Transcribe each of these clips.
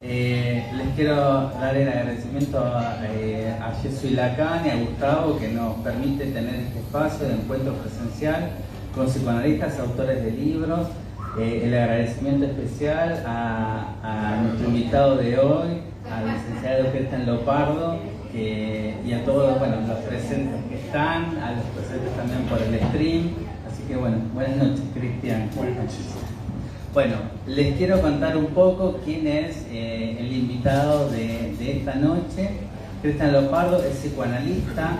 Les quiero dar el agradecimiento a Jesús Lacan y a Gustavo, que nos permite tener este espacio de encuentro presencial con psicoanalistas, autores de libros. El agradecimiento especial a nuestro invitado de hoy, al licenciado Cristian Lopardo, y a todos los presentes que están, a los presentes también por el stream. Así que buenas noches, Cristian. Buenas noches. Bueno, les quiero contar un poco quién es el invitado de esta noche. Cristian Lopardo es psicoanalista,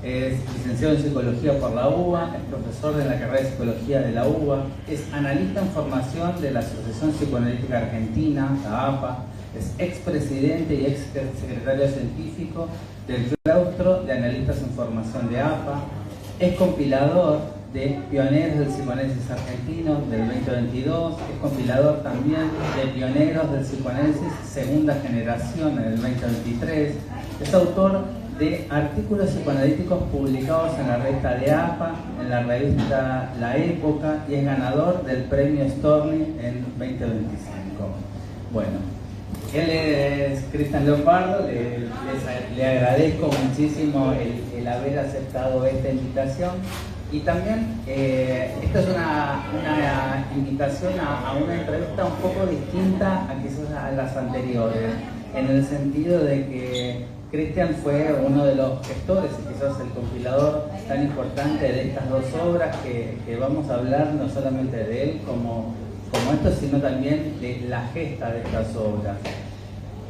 es licenciado en Psicología por la UBA, es profesor de la carrera de Psicología de la UBA, es analista en formación de la Asociación Psicoanalítica Argentina, la APA, es expresidente y ex secretario científico del Claustro de Analistas en Formación de APA, es compilador de Pioneros del Psicoanálisis Argentino del 2022, es compilador también de Pioneros del Psicoanálisis Segunda Generación en el 2023, es autor de artículos psicoanalíticos publicados en la revista de APA, en la revista La Época, y es ganador del premio Storni en 2025. Bueno, él es Cristian Lopardo, le agradezco muchísimo el haber aceptado esta invitación. Y también esta es una invitación a una entrevista un poco distinta a quizás a las anteriores, en el sentido de que Cristian fue uno de los gestores y quizás el compilador tan importante de estas dos obras que vamos a hablar, no solamente de él como esto, sino también de la gesta de estas obras.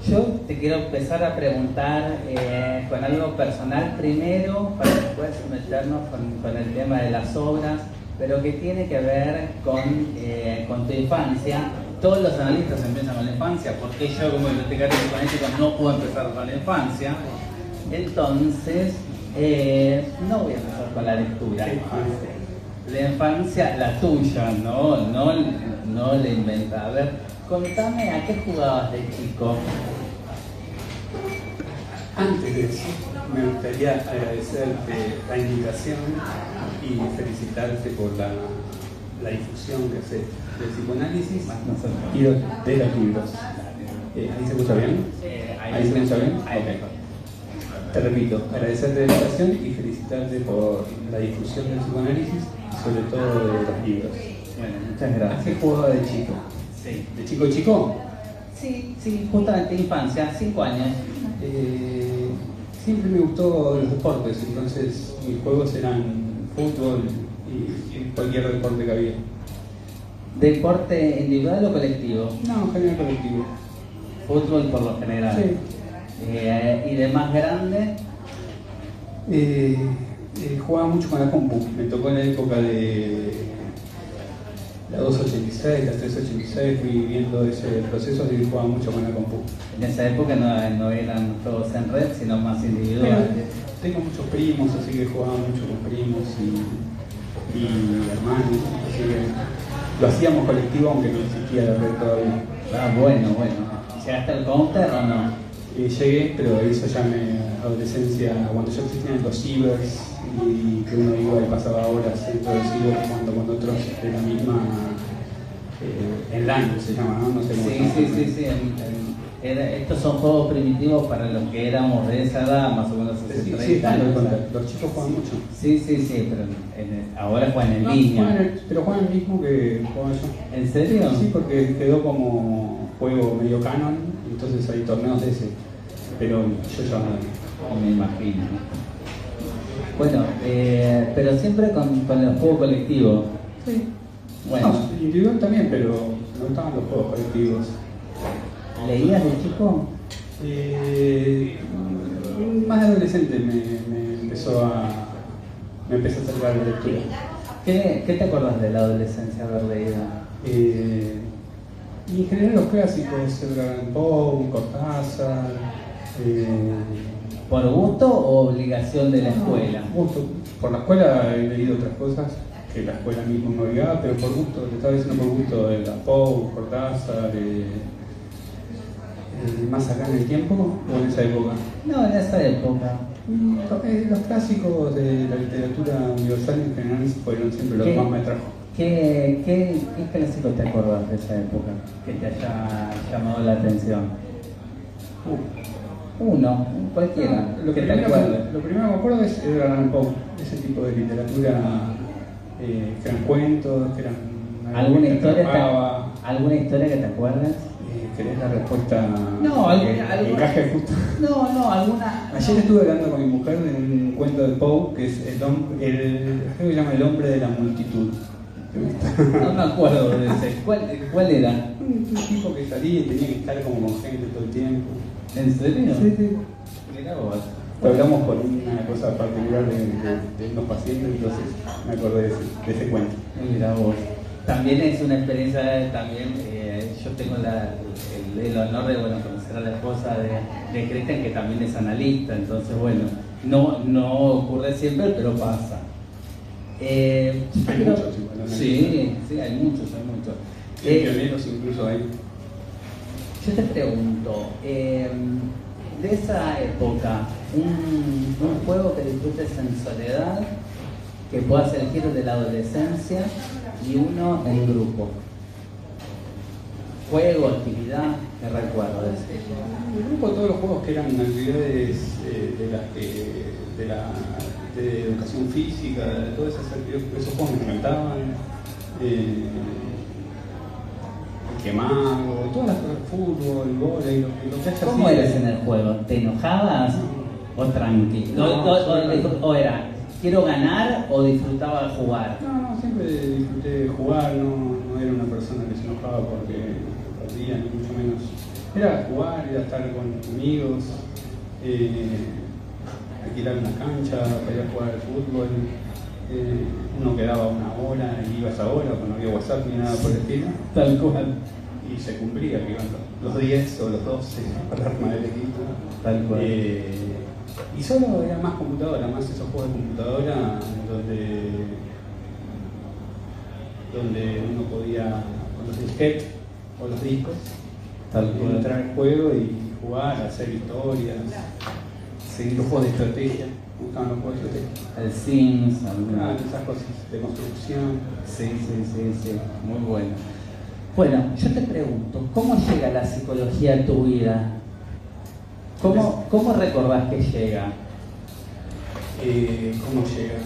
Yo te quiero empezar a preguntar con algo personal primero, para después meternos con el tema de las obras, pero que tiene que ver con tu infancia. Todos los analistas empiezan con la infancia, porque yo como bibliotecario psicoanalítico no puedo empezar con la infancia. Entonces, no voy a empezar con la lectura. La infancia, la tuya, no la inventa. A ver, contame, ¿a qué jugabas de chico? Antes de eso, me gustaría agradecerte la invitación y felicitarte por la difusión que haces del psicoanálisis y de los libros. ¿Ahí se escucha bien? ¿Ahí se escucha bien? Okay. Te repito, agradecerte la invitación y felicitarte por la difusión del psicoanálisis y sobre todo de los libros. Bueno, muchas gracias. ¿A qué jugaba de chico? Sí. ¿De chico? Sí, justamente infancia, 5 años. Siempre me gustó los deportes, entonces mis juegos eran fútbol y cualquier deporte que había. ¿Deporte individual o colectivo? No, en general colectivo. Fútbol por lo general. Sí. ¿Y de más grande? Jugaba mucho con la compu, me tocó en la época de la 286, la 386, fui viendo ese proceso y jugaba mucho con la compu. En esa época no eran juegos en red, sino más individuales. Tengo muchos primos, así que jugaba mucho con primos y hermanos, así que lo hacíamos colectivo aunque no existía la red todavía. Ah, bueno. ¿Llegaste al counter o no? Llegué, pero eso ya en adolescencia, cuando ya existían los cibers y que uno iba y pasaba horas dentro del ciber jugando con otros de la misma online se llama, ¿no? No sé cómo Sí. Estos son juegos primitivos para los que éramos de esa edad, más o menos hace 30 años. Los chicos juegan mucho. Sí, pero ahora juegan en línea. Pero juegan el mismo que jugaba yo. ¿En serio? Sí, porque quedó como juego medio canon, entonces hay torneos de ese. Pero yo ya no me imagino. Bueno, pero siempre con el juego colectivo. Sí. Bueno. No, individual también, pero me gustaban los juegos colectivos. ¿Leías de chico? Más adolescente me empezó a acercar la lectura. ¿Qué te acordás de la adolescencia haber leído? Y en general los clásicos, Edgar Allan Poe, Cortázar. ¿Por gusto o obligación de la escuela? Gusto. Por la escuela he leído otras cosas que la escuela misma me obligaba, pero por gusto, te estaba diciendo por gusto de la Poe, Cortázar, más acá en el tiempo o en esa época. No, en esa época. Los clásicos de la literatura universal en general fueron siempre lo que más me atrajo. ¿Qué clásico te acordás de esa época que te haya llamado la atención? Uno, cualquiera. Lo que te primero acuerdes. que me acuerdo es Edgar Allan Poe, ese tipo de literatura que eran cuentos, que eran ¿Alguna que historia, atrapaba. ¿Alguna historia que te acuerdes? ¿Querés la respuesta? No, alguna. Encaje justo. No, alguna. Ayer estuve hablando con mi mujer de un cuento de Poe que es creo que se llama El hombre de la multitud. No me acuerdo de ese. ¿Cuál era? Un tipo que salía y tenía que estar como con gente todo el tiempo. ¿En serio? Sí. Mirá vos. Hablamos por una cosa particular de unos pacientes, entonces me acordé de ese cuento. Mirá vos. También es una experiencia, yo tengo el honor de conocer a la esposa de Cristian, que también es analista, entonces no ocurre siempre, pero pasa. Hay muchos igual, ¿no? Sí, hay muchos. Pioneros incluso hay. Yo te pregunto, de esa época, un juego que disfrutes en soledad, que puedas elegir de la adolescencia, y uno en grupo. Juego, actividad, ¿qué recuerdas? En el grupo todos los juegos que eran actividades de educación física, de todas esas actividades, esos juegos me encantaban. Quemado, todas las cosas, fútbol, vóley, lo que haya. ¿Cómo eres en el juego? ¿Te enojabas o tranqui? ¿O era quiero ganar o disfrutaba de jugar? No, siempre disfruté de jugar, no era una persona que se enojaba porque perdía, ni mucho menos. Era jugar, era estar con amigos, alquilar una cancha para ir a jugar al fútbol. Uno quedaba una hora y iba a esa hora, porque no había WhatsApp ni nada por el estilo. Tal cual. Y se cumplía que iban los 10 o los 12 para armar el equipo. Tal cual. Y solo era más computadora, más esos juegos de computadora donde uno podía, con los disquetes o los discos, entrar al juego y jugar, hacer historias, seguir los juegos de estrategia. Me gustaban los juegos de estrategia. El Sims, Esas cosas de construcción. Sí, muy bueno. Bueno, yo te pregunto, ¿cómo llega la psicología a tu vida? ¿Cómo recordás que llega? ¿Cómo llega?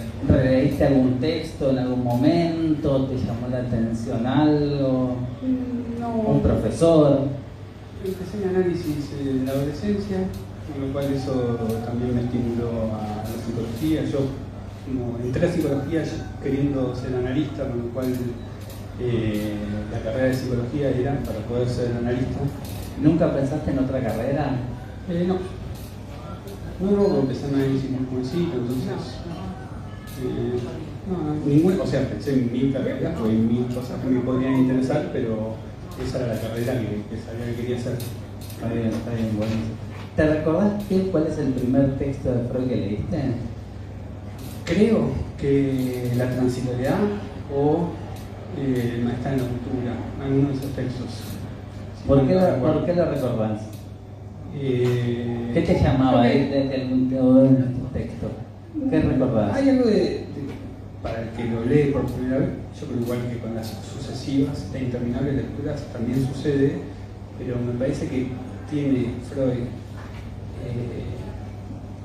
¿Leíste algún texto en algún momento? ¿Te llamó la atención algo? No. ¿Un profesor? Empecé mi análisis en la adolescencia, con lo cual eso también me estimuló a la psicología. Yo entré a psicología queriendo ser analista, con lo cual la carrera de psicología era para poder ser analista. ¿Nunca pensaste en otra carrera? No, empecé en análisis muy jovencito, entonces ninguna, o sea, pensé en 1000 carreras, porque hay 1000 cosas que me podrían interesar, pero esa era la carrera que sabía que quería hacer. Está bien, bueno. ¿Te recordás cuál es el primer texto de Freud que leíste? Creo que La transitoriedad o El malestar en la cultura, alguno de esos textos. ¿Por qué lo recordás? ¿Qué te llamaba de algún texto? ¿Qué recordás? Hay algo para el que lo lee por primera vez, yo creo igual que con las sucesivas e interminables lecturas también sucede, pero me parece que tiene Freud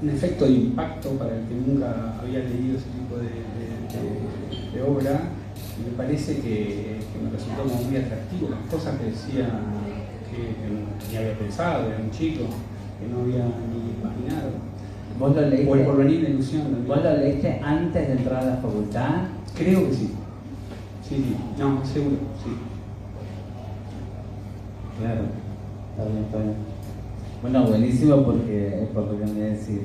un efecto de impacto para el que nunca había leído ese tipo de obra. Me parece que me resultó como muy atractivo las cosas que decía que ni había pensado, era un chico, que no había ni imaginado. ¿Vos lo leíste? O El porvenir de ilusión también. ¿Vos lo leíste antes de entrar a la facultad? Creo que sí. Sí. No, seguro, sí. Claro, está bien. Bueno, buenísimo porque me decís.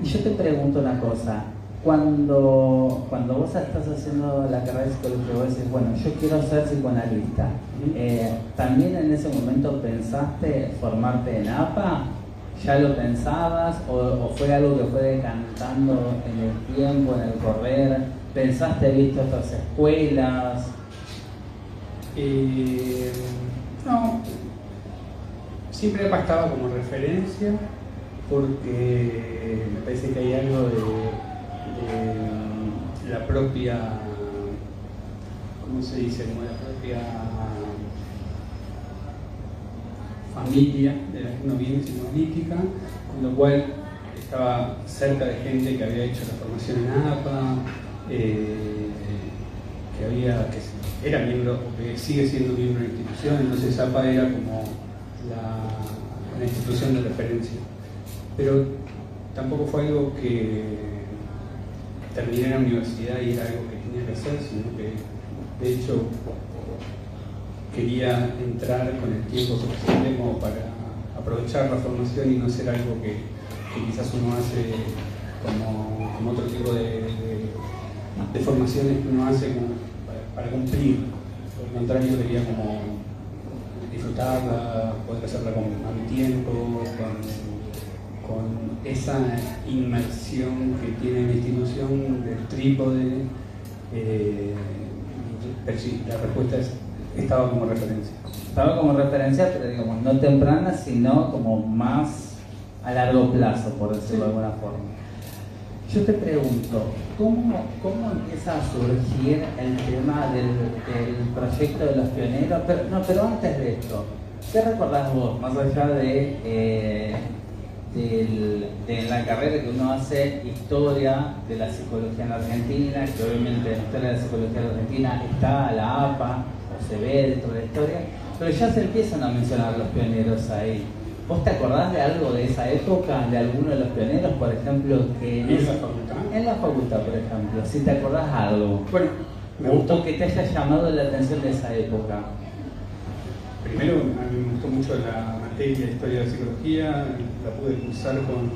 Y yo te pregunto una cosa. Cuando vos estás haciendo la carrera de psicología, vos decís, bueno, yo quiero ser psicoanalista. ¿También en ese momento pensaste formarte en APA? ¿Ya lo pensabas? ¿O fue algo que fue decantando en el tiempo, en el correr? ¿Pensaste, viste otras escuelas? No. Siempre APA estaba como referencia porque me parece que hay algo de la propia, ¿cómo se dice? Como la propia familia de la que uno viene, psicoanalítica, con lo cual estaba cerca de gente que había hecho la formación en APA, que era miembro, o que sigue siendo miembro de la institución. Entonces APA era como la institución de referencia. Pero tampoco fue algo que terminé en la universidad y era algo que tenía que hacer, sino que de hecho quería entrar con el tiempo suficiente como para aprovechar la formación y no ser algo que quizás uno hace como otro tipo de formaciones que uno hace como para cumplir. Por el contrario, quería como disfrutarla, poder hacerla a mi tiempo, con esa inmersión que tiene la institución del trípode. Pero sí, la respuesta estaba como referencia. Estaba como referencia, pero digamos, no temprana, sino como más a largo plazo, por decirlo de alguna forma. Yo te pregunto, ¿cómo empieza a surgir el tema del proyecto de los pioneros? Pero antes de esto, ¿qué recordás vos, más allá de la carrera que uno hace historia de la psicología en Argentina, que obviamente en la historia de la psicología en Argentina está la APA, o se ve dentro de la historia, pero ya se empiezan a mencionar los pioneros ahí? ¿Vos te acordás de algo de esa época, de alguno de los pioneros, por ejemplo, que ¿En la facultad? En la facultad, por ejemplo, si te acordás algo. Bueno, me gustó que te haya llamado la atención de esa época. Primero, a mí me gustó mucho la materia de historia de la psicología, la pude cursar con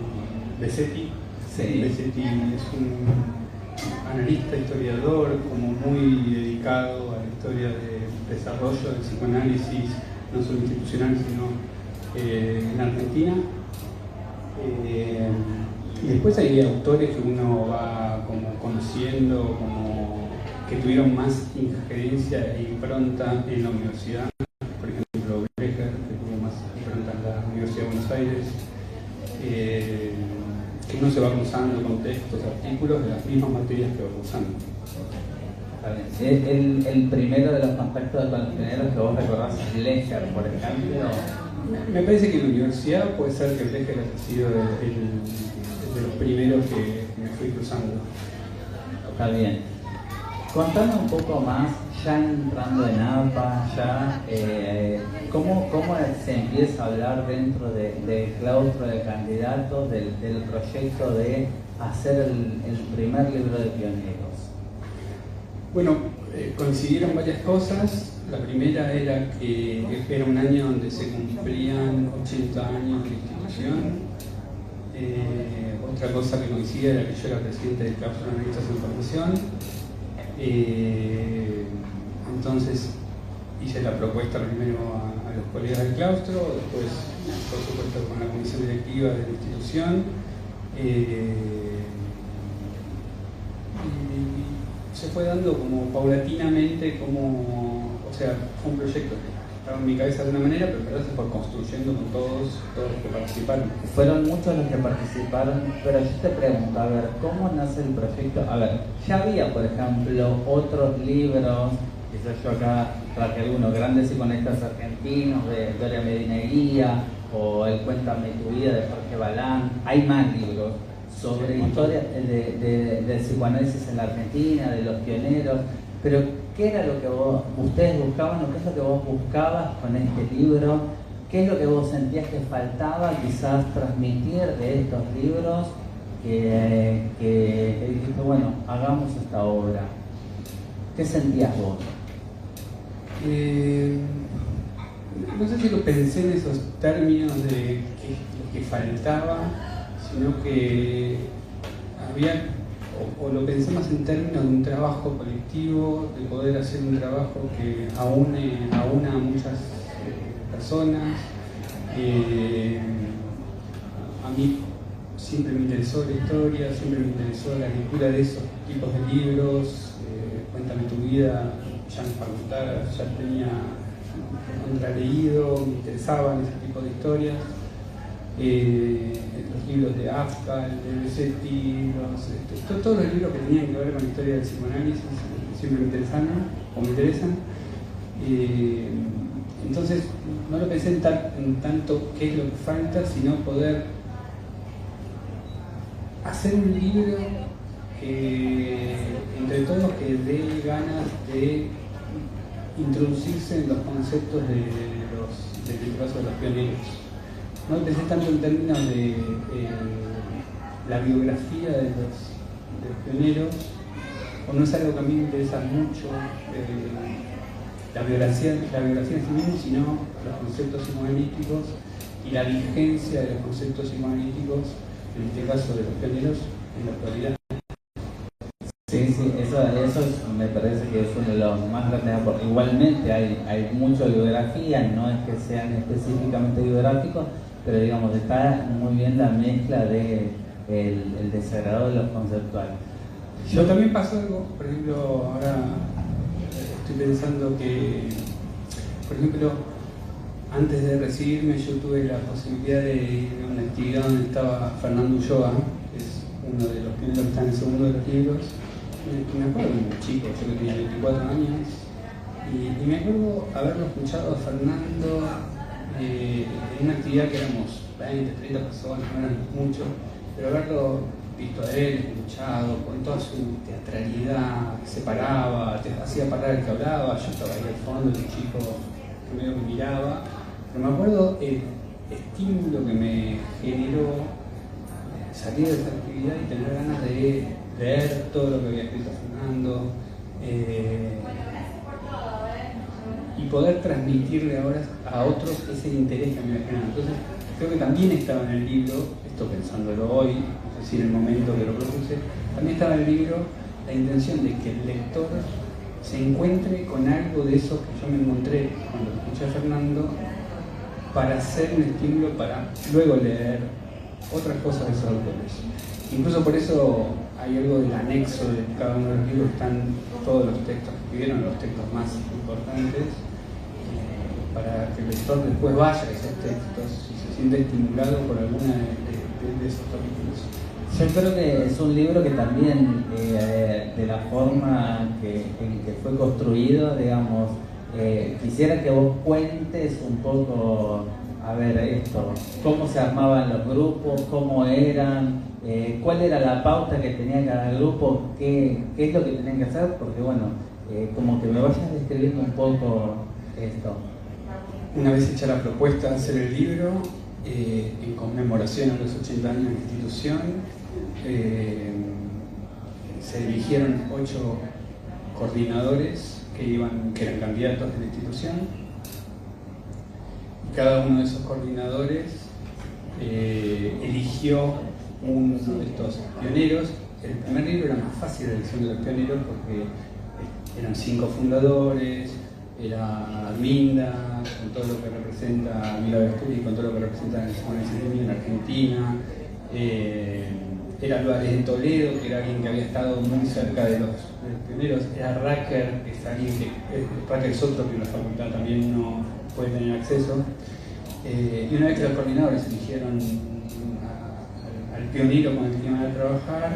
Besetti. Sí. Besetti es un analista, historiador, como muy dedicado a la historia del desarrollo del psicoanálisis, no solo institucional, sino en Argentina. Y después hay autores que uno va como conociendo, como que tuvieron más injerencia e impronta en la universidad. Por ejemplo, Brecher, que tuvo más impronta en la Universidad de Buenos Aires, que uno se va cruzando con textos, artículos de las mismas materias que va cursando. El primero de los contactos con los pioneros que vos recordás es Brecher, por ejemplo. Me parece que en la universidad puede ser que Brecher haya sido de los primeros que me fui cruzando. Está bien. Contame un poco más, ya entrando en APA, ¿cómo se empieza a hablar dentro del claustro de candidatos del proyecto de hacer el primer libro de pioneros? Bueno, coincidieron varias cosas. La primera era que era un año donde se cumplían 80 años de institución. Otra cosa que coincidía era que yo era presidente del claustro de analistas de información. Entonces hice la propuesta primero a los colegas del claustro, después por supuesto con la comisión directiva de la institución. Se fue dando como paulatinamente, o sea, fue un proyecto que estaba en mi cabeza de una manera, pero en verdad se fue construyendo con todos los que participaron. Fueron muchos los que participaron, pero yo te pregunto, a ver, ¿cómo nace el proyecto? A ver, ya había, por ejemplo, otros libros, quizás yo acá traje algunos, Grandes Psicoanalistas Argentinos, de Gloria Medina Guía, o El Cuéntame tu vida, de Jorge Balán. Hay más libros sobre historia del psicoanálisis en la Argentina, de los pioneros, pero ¿qué era lo que ustedes buscaban o qué es lo que vos buscabas con este libro? ¿Qué es lo que vos sentías que faltaba quizás transmitir de estos libros que dijiste, bueno, hagamos esta obra? ¿Qué sentías vos? No sé si lo pensé en esos términos de que faltaba, sino que había, o lo pensé más en términos de un trabajo colectivo, de poder hacer un trabajo que aúna a muchas personas. A mí siempre me interesó la historia, siempre me interesó la lectura de esos tipos de libros. Cuéntame tu vida, ya en facultad ya tenía contraleído, me interesaban ese tipo de historias. Los libros de Afka, de Besetti, todos los libros que tenían que ver con la historia del psicoanálisis siempre me interesaron o me interesan. Entonces, no lo pensé en tanto qué es lo que falta, sino poder hacer un libro que, entre todos, que dé ganas de introducirse en los conceptos del caso de los pioneros. No pensé tanto en términos de la biografía de los pioneros, o no es algo que a mí me interesa mucho, la biografía en sí mismo, sino los conceptos psicoanalíticos y la vigencia de los conceptos psicoanalíticos, en este caso de los pioneros, en la actualidad. Sí, eso me parece que es uno de los más grandes aportes. Igualmente hay mucha biografía, no es que sean específicamente biográficos, pero digamos, está muy bien la mezcla de el desagrado de los conceptuales. Yo también pasó algo, por ejemplo, ahora estoy pensando que, por ejemplo, antes de recibirme yo tuve la posibilidad de ir a una actividad donde estaba Fernando Ulloa, que es uno de los pioneros que está en el segundo de los libros. Me acuerdo de un chico, yo que tenía 24 años, y me acuerdo haberlo escuchado a Fernando en una actividad que éramos 20, 30 personas, no eran muchos, pero haberlo visto a él, escuchado, con toda su teatralidad, se paraba, te hacía parar el que hablaba, yo estaba ahí al fondo, el chico que medio me miraba, pero me acuerdo el estímulo que me generó salir de esta actividad y tener ganas de leer todo lo que había escrito Fernando y poder transmitirle ahora a otros ese interés que me había generado. Entonces, creo que también estaba en el libro, esto pensándolo hoy, no sé si en el momento que lo propuse, también estaba en el libro la intención de que el lector se encuentre con algo de eso que yo me encontré cuando escuché a Fernando, para hacer un estímulo para luego leer otras cosas de esos autores. Incluso por eso hay algo del anexo de cada uno de los libros, están todos los textos que escribieron, los textos más importantes, para que el lector después vaya a esos textos y se sienta estimulado por alguna de esos capítulos. Yo creo que es un libro que también, de la forma en que fue construido, digamos, quisiera que vos cuentes un poco, a ver, esto, cómo se armaban los grupos, cómo eran, cuál era la pauta que tenía cada grupo, qué es lo que tenían que hacer, porque bueno, como que me vayas describiendo un poco esto. Una vez hecha la propuesta de hacer el libro, en conmemoración a los 80 años de la institución, se eligieron 8 coordinadores que eran candidatos de la institución, y cada uno de esos coordinadores eligió uno de estos pioneros. El primer libro era más fácil la elección de los pioneros porque eran 5 fundadores, era Arminda, con todo lo que representa Mila Besturi, con todo lo que representa el psicoanálisis en Argentina, era Álvarez de Toledo, que era alguien que había estado muy cerca de los pioneros, era Racker, que es alguien que Racker es otro que en la facultad también no puede tener acceso, y una vez que los coordinadores eligieron al pionero con el que iban a trabajar,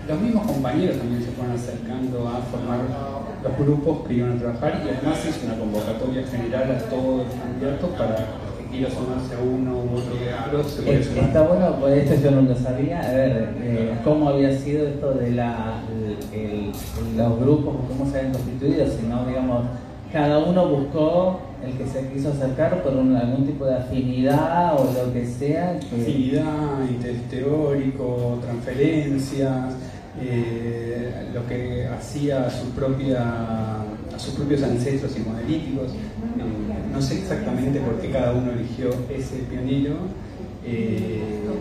los mismos compañeros también se fueron acercando a formar los grupos que iban a trabajar, y además hizo una convocatoria general a todos los candidatos para que quiera sumarse a uno u otro grupo. Está bueno, pues esto yo no lo sabía. A ver, cómo había sido esto de los grupos, cómo se habían constituido, sino, digamos, cada uno buscó el que se quiso acercar por algún tipo de afinidad o lo que sea. Afinidad, interés teórico, transferencias, lo que hacía a sus propios ancestros psicoanalíticos. No sé exactamente por qué cada uno eligió ese pionero,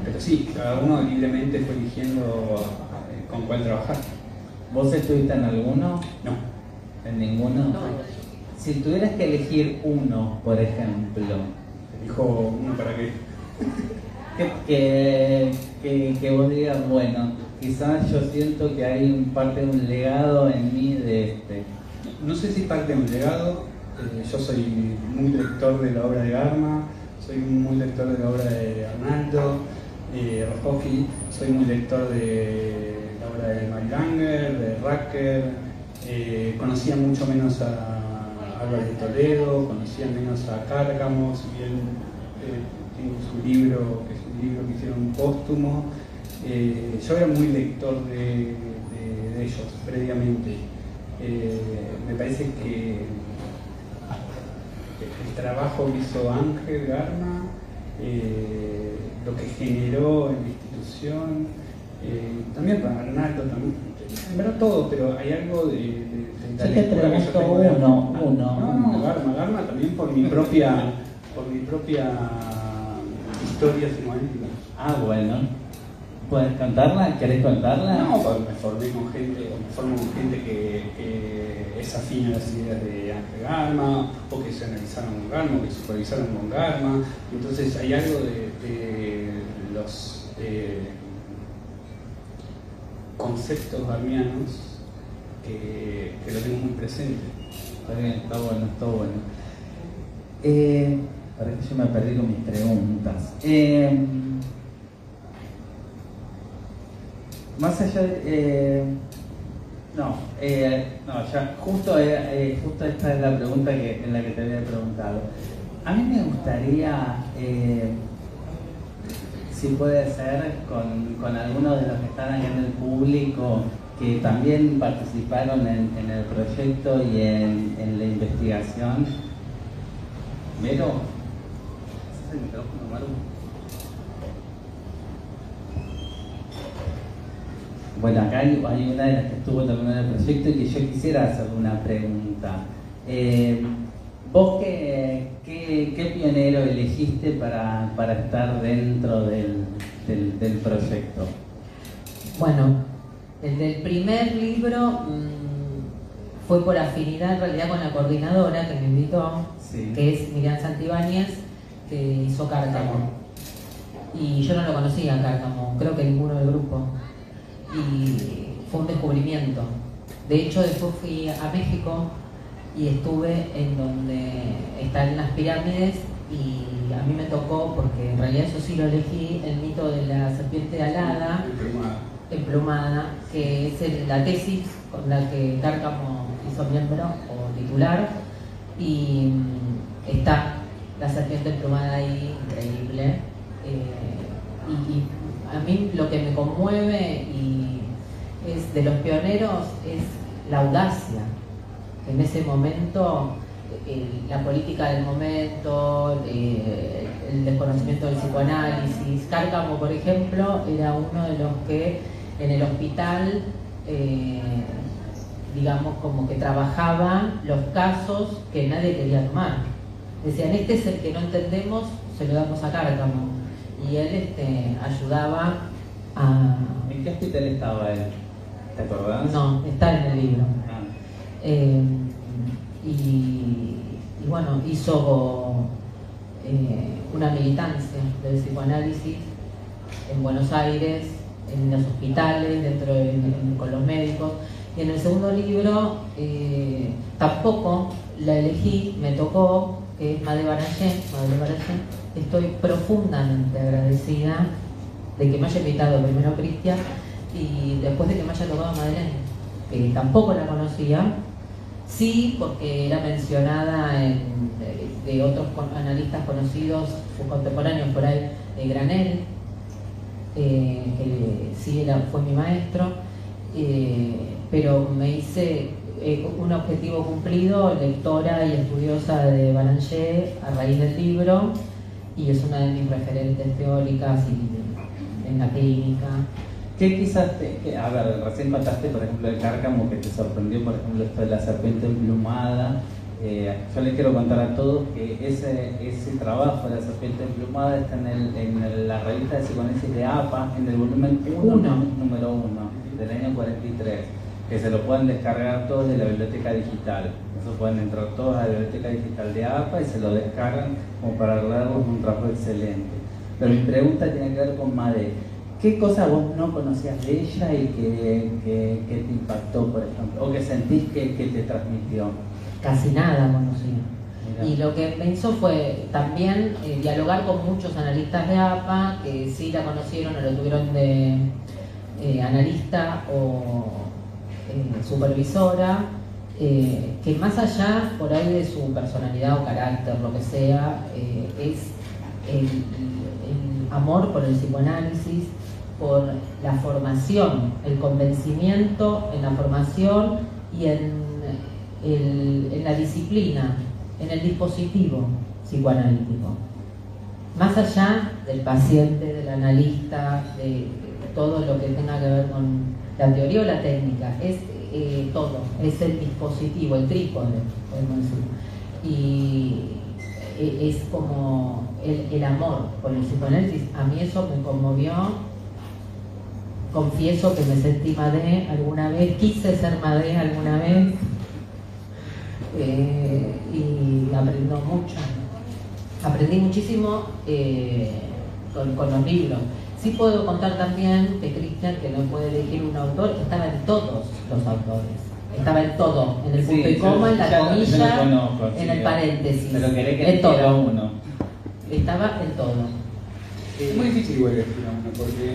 pero sí, cada uno libremente fue eligiendo con cuál trabajar. ¿Vos estuviste en alguno? No. ¿En ninguno? No. Si tuvieras que elegir uno, por ejemplo, Elijo uno para qué. Que vos digas, bueno, quizás yo siento que hay parte de un legado en mí de este. No sé si parte de un legado, yo soy muy lector de la obra de Garma, soy muy lector de la obra de Arnaldo, Rojowski, soy muy lector de la obra de Mary Langer, de Racker, conocía mucho menos a Álvarez de Toledo, conocía menos a Cárcamo, si bien tengo su libro, que es un libro que hicieron póstumo. Yo era muy lector de ellos previamente. Me parece que el trabajo que hizo Ángel Garma, lo que generó en la institución, también para Arnaldo, también, en verdad todo, pero hay algo de yo te pregunto uno. Garma también por mi propia historia psicoanalítica. Ah, bueno. ¿Puedes contarla? ¿Querés contarla? No, porque me formo con gente que es afín a las ideas de Ángel Garma, o que se analizaron con Garma, o que supervisaron con Garma. Entonces hay algo de los conceptos garmianos que lo tengo muy presente. Está bien, está bueno, está bueno. Para que yo me perdí con mis preguntas. Más allá de... no, ya justo esta es la pregunta en la que te había preguntado. A mí me gustaría, si puede ser, con algunos de los que están aquí en el público, que también participaron en el proyecto y en la investigación. Vero, ¿es el micrófono, Maru? Bueno, acá hay una de las que estuvo también en el proyecto y que yo quisiera hacerle una pregunta. ¿Vos qué pionero elegiste para estar dentro del proyecto? Bueno, el del primer libro fue por afinidad en realidad con la coordinadora que me invitó, sí, que es Miriam Santibáñez, que hizo Cárcamo. Y yo no lo conocía a Cárcamo, creo que ninguno del grupo. Y fue un descubrimiento. De hecho, después fui a México y estuve en donde están las pirámides y a mí me tocó, porque en realidad eso sí lo elegí, el mito de la serpiente alada, emplumada, que es la tesis con la que Cárcamo hizo miembro o titular, y está la serpiente emplumada ahí, increíble. Y a mí lo que me conmueve y es de los pioneros es la audacia. En ese momento, la política del momento, el desconocimiento del psicoanálisis. Cárcamo, por ejemplo, era uno de los que en el hospital, digamos, como que trabajaba los casos que nadie quería tomar. Decían, este es el que no entendemos, se lo damos a Cárcamo. Y él ayudaba a... ¿En qué hospital estaba él? ¿Te acordás? No, está en el libro. Y bueno, hizo una militancia del psicoanálisis en Buenos Aires, en los hospitales, con los médicos. Y en el segundo libro tampoco la elegí, me tocó, que es Madeleine Baraché. Estoy profundamente agradecida de que me haya invitado primero Cristian y después de que me haya tocado Madeleine, que tampoco la conocía, sí, porque era mencionada de otros analistas conocidos, contemporáneos por ahí, Granel, que sí fue mi maestro, pero me hice un objetivo cumplido, lectora y estudiosa de Baraché a raíz del libro, y es una de mis referentes teóricas y en la clínica. ¿Qué quizás a ver, recién contaste, por ejemplo, de Cárcamo, que te sorprendió, por ejemplo, esto de la serpiente emplumada? Yo les quiero contar a todos que ese trabajo de la serpiente emplumada está en la revista de psicoanálisis de APA, en el volumen 1, número 1, del año 43, que se lo pueden descargar todos de la biblioteca digital. Eso pueden entrar todos a la biblioteca digital de APA y se lo descargan como para darles un trabajo excelente. Pero mi pregunta tiene que ver con Made. ¿Qué cosa vos no conocías de ella y que te impactó, por ejemplo? ¿O que sentís que te transmitió? Casi nada conocía. Mirá. Y lo que me hizo fue también dialogar con muchos analistas de APA que sí la conocieron o lo tuvieron de analista o supervisora, que más allá por ahí de su personalidad o carácter, lo que sea, es el amor por el psicoanálisis, por la formación, el convencimiento en la formación y en la disciplina, en el dispositivo psicoanalítico. Más allá del paciente, del analista, de todo lo que tenga que ver con la teoría o la técnica, es todo, es el dispositivo, el trípode, podemos decir. Y es como el amor por el psicoanálisis. A mí eso me conmovió. Confieso que me sentí madre alguna vez, quise ser madre alguna vez, y aprendí muchísimo con los libros. Sí puedo contar también que Cristian, que no puede elegir un autor, estaba en todos los autores. Estaba en todo, en el punto y coma, en la comilla, en el paréntesis. Pero querés que en todo. Uno. Estaba en todo. Es muy difícil igual elegir a uno, porque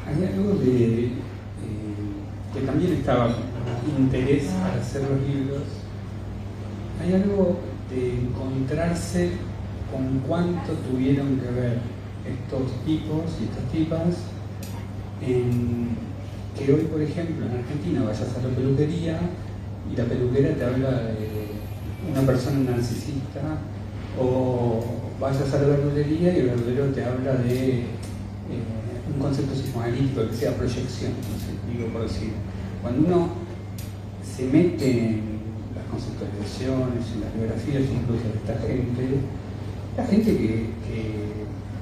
hay algo que también estaba interés para hacer los libros. Hay algo de encontrarse con cuánto tuvieron que ver estos tipos y estas tipas que hoy, por ejemplo, en Argentina vayas a la peluquería y la peluquera te habla de una persona narcisista, o vayas a la verdulería y el verdulero te habla de un concepto psicoanalítico que sea proyección, no sé, digo por decir. Cuando uno se mete en las conceptualizaciones, en las biografías incluso de esta gente, la gente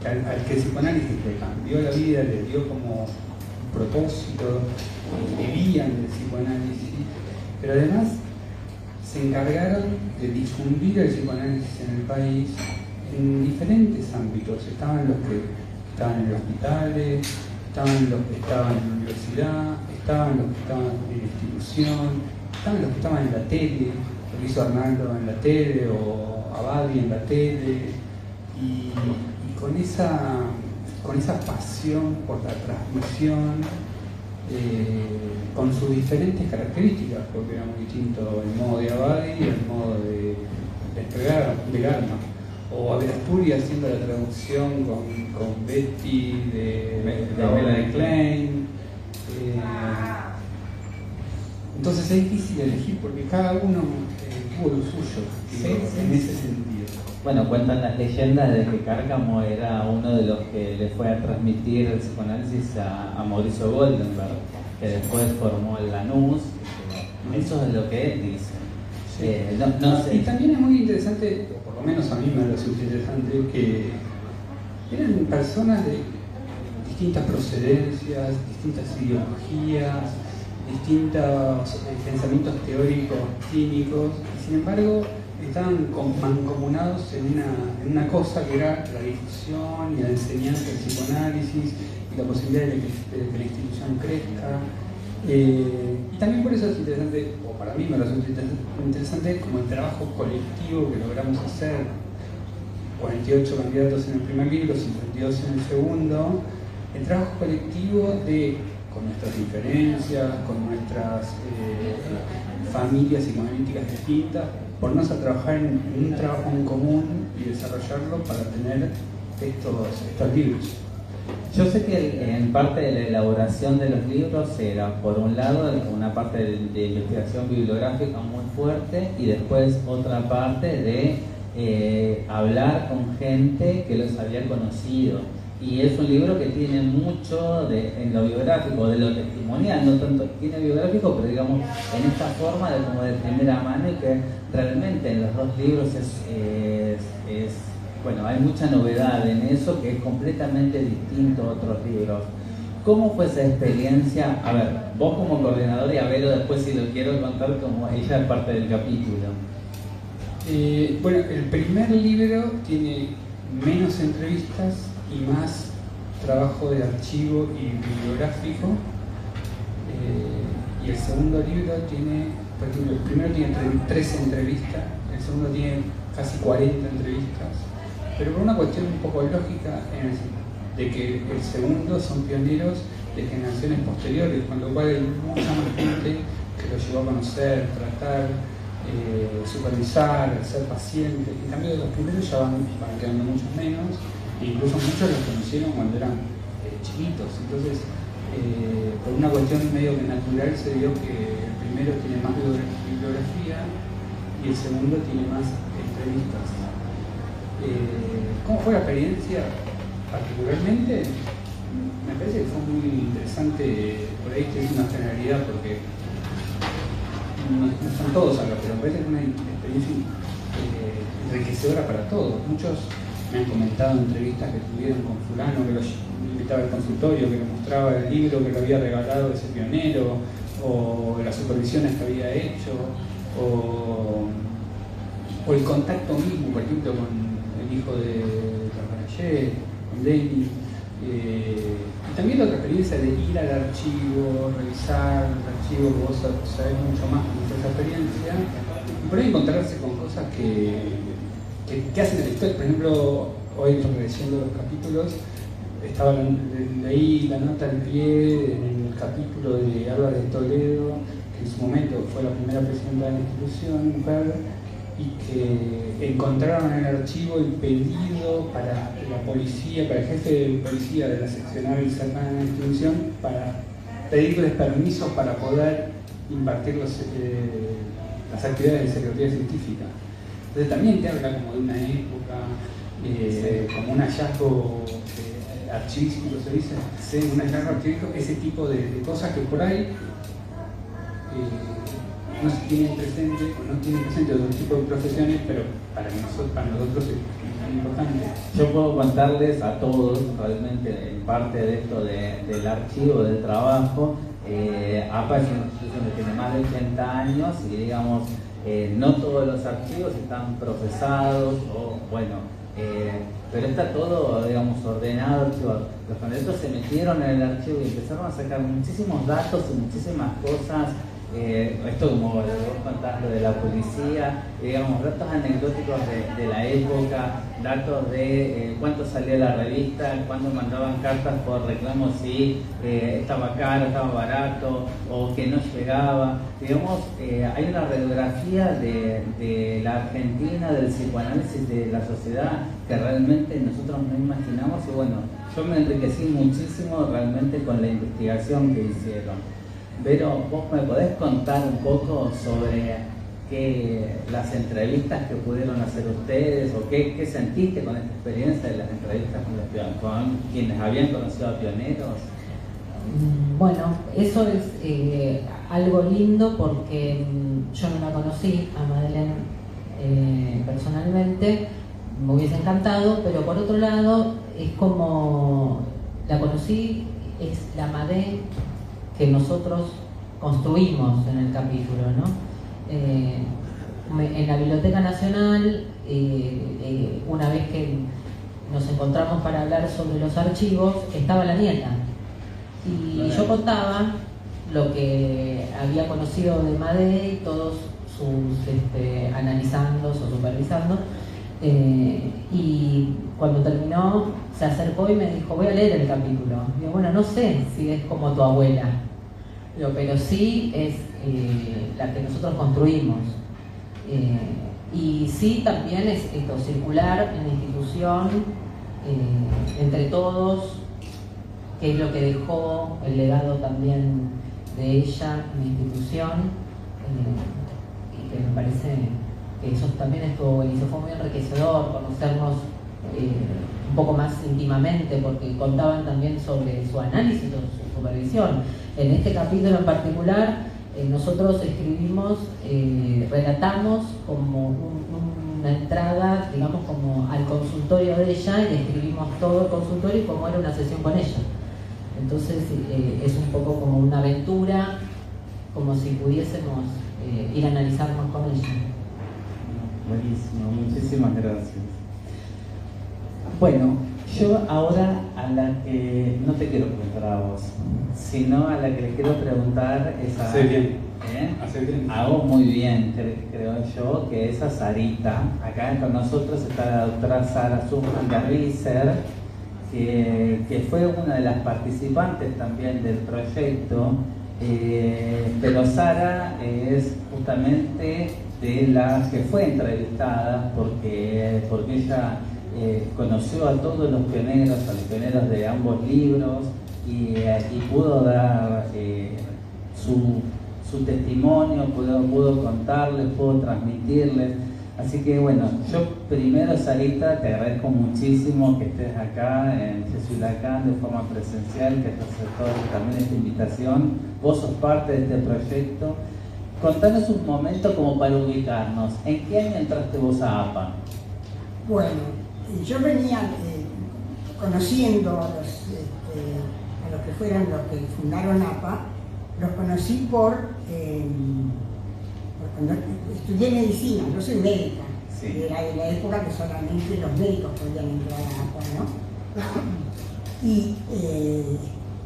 al que el psicoanálisis le cambió la vida, le dio como propósito, vivían del psicoanálisis, pero además se encargaron de difundir el psicoanálisis en el país en diferentes ámbitos. Estaban los que estaban en los hospitales, estaban los que estaban en la universidad, estaban los que estaban en la institución, estaban los que estaban en la tele, lo que hizo Arnaldo en la tele o Abadi en la tele, y con esa pasión por la transmisión, con sus diferentes características, porque era muy distinto el modo de Abadi y el modo de Garma, o Aberasturi haciendo la traducción con Betty de Melanie Klein. Entonces es difícil elegir porque cada uno tuvo lo suyo, en ese sentido. Bueno, cuentan las leyendas de que Cárcamo era uno de los que le fue a transmitir el psicoanálisis a Mauricio Goldenberg, que después formó el Lanús. Eso es lo que él dice. Sí. No sé. Y también es muy interesante, o por lo menos a mí me resulta interesante, que eran personas de distintas procedencias, distintas ideologías, distintos pensamientos teóricos, clínicos, y sin embargo estaban mancomunados en una cosa que era la difusión y la enseñanza del psicoanálisis y la posibilidad de que la institución crezca. Y también por eso es interesante, o para mí me resulta interesante, como el trabajo colectivo que logramos hacer. 48 candidatos en el primer libro, 52 en el segundo. El trabajo colectivo con nuestras diferencias, con nuestras familias psicoanalíticas distintas, ponernos a trabajar en un trabajo en común y desarrollarlo para tener estos libros. Yo sé que en parte de la elaboración de los libros era, por un lado, una parte de investigación bibliográfica muy fuerte y después otra parte de hablar con gente que los había conocido. Y es un libro que tiene mucho en lo biográfico, de lo testimonial, no tanto tiene biográfico, pero digamos en esta forma de como de primera mano, y que realmente en los dos libros bueno, hay mucha novedad en eso que es completamente distinto a otros libros. ¿Cómo fue esa experiencia? A ver, vos como coordinador y a Vero después si lo quiero contar como ella es parte del capítulo. Bueno, el primer libro tiene menos entrevistas y más trabajo de archivo y bibliográfico, y el segundo libro tiene, por ejemplo, el primero tiene 13 entrevistas, el segundo tiene casi 40 entrevistas, pero por una cuestión un poco lógica de que el segundo son pioneros de generaciones posteriores, con lo cual hay mucha más gente que lo llevó a conocer, tratar, supervisar, ser paciente. En cambio, los primeros ya van quedando muchos menos, e incluso muchos los conocieron cuando eran chiquitos. Entonces, por una cuestión medio que natural, se dio que el primero tiene más bibliografía y el segundo tiene más entrevistas. ¿Cómo fue la experiencia particularmente? Me parece que fue muy interesante. Por ahí que es una generalidad porque no están todos acá, pero me parece que es una experiencia enriquecedora para todos. Muchos me han comentado entrevistas que tuvieron con fulano, que lo invitaba al consultorio, que le mostraba el libro que le había regalado ese pionero, o las supervisiones que había hecho, o el contacto mismo, por ejemplo, con el hijo de Carvalhallé, con Denny. Y también la otra experiencia de ir al archivo, revisar el archivo, que vos sabés mucho más de esa experiencia, y por ahí encontrarse con cosas que hacen la historia. Por ejemplo, hoy leyendo los capítulos, leí la nota al pie en el capítulo de Álvarez de Toledo, que en su momento fue la primera presidenta de la institución, mujer, y que encontraron en el archivo el pedido para la policía, para el jefe de policía de la seccional cercana a la institución, para pedirles permisos para poder impartir las actividades de secretaría científica. Entonces también te habla como de una época, como un hallazgo archivístico, se dice, sí, un hallazgo archivístico, ese tipo de cosas que por ahí no se tienen presente o no tienen presente otro tipo de profesiones, pero para nosotros es importante. Yo puedo contarles a todos, realmente, en parte de esto del archivo, del trabajo. APA es una institución que tiene más de 80 años y, digamos, no todos los archivos están procesados, pero está todo, digamos, ordenado, archivado. Los candidatos se metieron en el archivo y empezaron a sacar muchísimos datos y muchísimas cosas. Esto, como vos contás, lo de la policía, digamos, datos anecdóticos de la época, datos de cuánto salía la revista, cuándo mandaban cartas por reclamos, si estaba caro, estaba barato o que no llegaba. Digamos, hay una radiografía de la Argentina, del psicoanálisis de la sociedad que realmente nosotros no imaginamos, y bueno, yo me enriquecí muchísimo realmente con la investigación que hicieron. Pero vos me podés contar un poco sobre las entrevistas que pudieron hacer ustedes, o qué sentiste con esta experiencia de las entrevistas con quienes habían conocido a pioneros. Bueno, eso es algo lindo porque yo no la conocí a Madeleine personalmente, me hubiese encantado, pero por otro lado es como la conocí, es la Madeleine que nosotros construimos en el capítulo, ¿no? En la Biblioteca Nacional, una vez que nos encontramos para hablar sobre los archivos, estaba la nieta. Y yo contaba lo que había conocido de Madé y todos sus analizando o supervisando. Y cuando terminó, se acercó y me dijo: voy a leer el capítulo. Y digo: bueno, no sé si es como tu abuela, pero sí es la que nosotros construimos. Y sí, también es esto, circular en la institución, entre todos, qué es lo que dejó, el legado también de ella en la institución, y que me parece que eso también estuvo buenísimo, fue muy enriquecedor conocernos un poco más íntimamente, porque contaban también sobre su análisis o su supervisión. En este capítulo en particular, nosotros escribimos, relatamos como una entrada, digamos, como al consultorio de ella, y escribimos todo el consultorio y cómo era una sesión con ella. Entonces es un poco como una aventura, como si pudiésemos ir a analizarnos con ella. Buenísimo, muchísimas gracias. Bueno, yo ahora a la que no te quiero preguntar a vos, sino a la que le quiero preguntar es a... Hace bien. Hace bien. Hago muy bien, creo yo, que es a Sarita. Acá con nosotros está la doctora Sara Sussman de Riser, que fue una de las participantes también del proyecto, Pero Sara es justamente de las que fue entrevistada porque ella conoció a todos los pioneros de ambos libros y pudo dar su testimonio, pudo contarles, pudo transmitirles. Así que bueno, yo primero, Sarita, te agradezco muchísimo que estés acá en Yesulacán de forma presencial, que has aceptado también esta invitación. Vos sos parte de este proyecto. Contanos un momento como para ubicarnos. ¿En qué año entraste vos a APA? Bueno, yo venía conociendo a los que fueron los que fundaron APA, los conocí cuando estudié medicina, yo soy médica, sí. Era de la época que solamente los médicos podían entrar a APA, ¿no? Y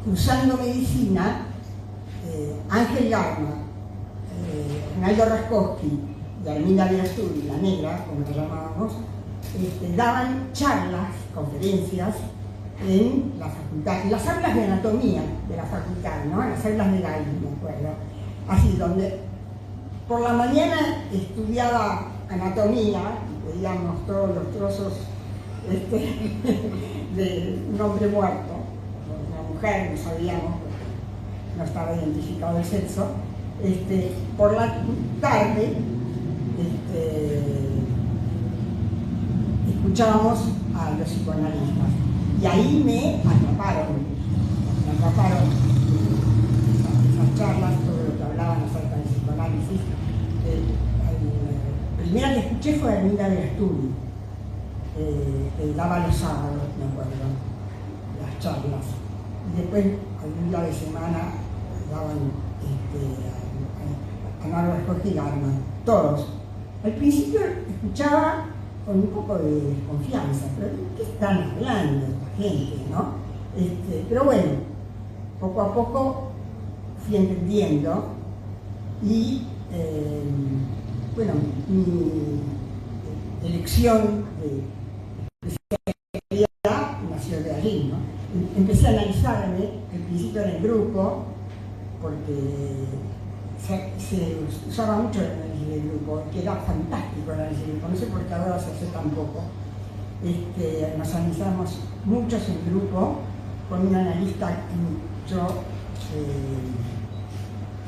cursando medicina, Ángel Garma, Ronaldo Raskowski y Arminda Verasturi, la negra, como la llamábamos, daban charlas, conferencias en la facultad, en las aulas de anatomía de la facultad, ¿no? En las aulas de Galli, me acuerdo. Así, donde por la mañana estudiaba anatomía, y veíamos todos los trozos de un hombre muerto, una mujer, no sabíamos, no estaba identificado el sexo. Por la tarde escuchábamos a los psicoanalistas y ahí me atraparon esas charlas, todo lo que hablaban acerca del psicoanálisis. La primera que escuché fue Arminda Verasturi, que daba los sábados, me acuerdo, las charlas, y después algún día de semana daban a Naro Raskowski y Garma, todos. Al principio escuchaba con un poco de desconfianza, pero ¿de qué están hablando esta gente, no? Pero bueno, poco a poco fui entendiendo y bueno, mi elección de especialidad nació de allí, ¿no? Empecé a analizarme, al principio en el grupo, porque se usaba mucho el análisis del grupo, que era fantástico el análisis del grupo, no sé por qué ahora se hace tan poco. Nos analizamos muchos en grupo con un analista que yo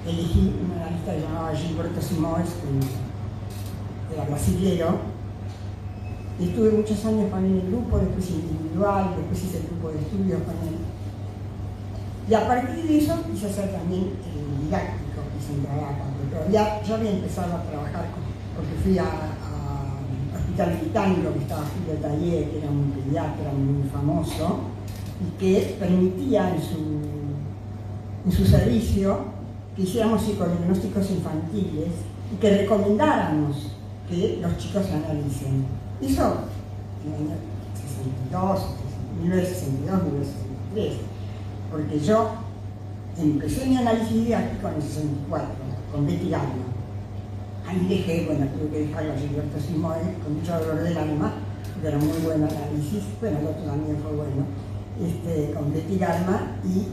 elegí, un analista que se llamaba Gilberto Simões, que era brasilero. Estuve muchos años con él en el grupo, después individual, después hice el grupo de estudios con él. Y a partir de eso quise hacer también el didáctico, quise entrar a APA, pero ya yo había empezado a trabajar porque fui a Hospital Británico, que estaba Julio Taller, que era un pediatra muy famoso, y que permitía en su servicio que hiciéramos psicodiagnósticos infantiles y que recomendáramos que los chicos se analicen. Eso en el año 62, 1962, 1963. Porque yo empecé mi análisis didáctico en el 64, con Betty Garma. Ahí dejé, bueno, tuve que dejarlo a Gilberto Simões, con mucho dolor del alma, porque era muy buen análisis, bueno, el otro también fue bueno, con Betty Garma, y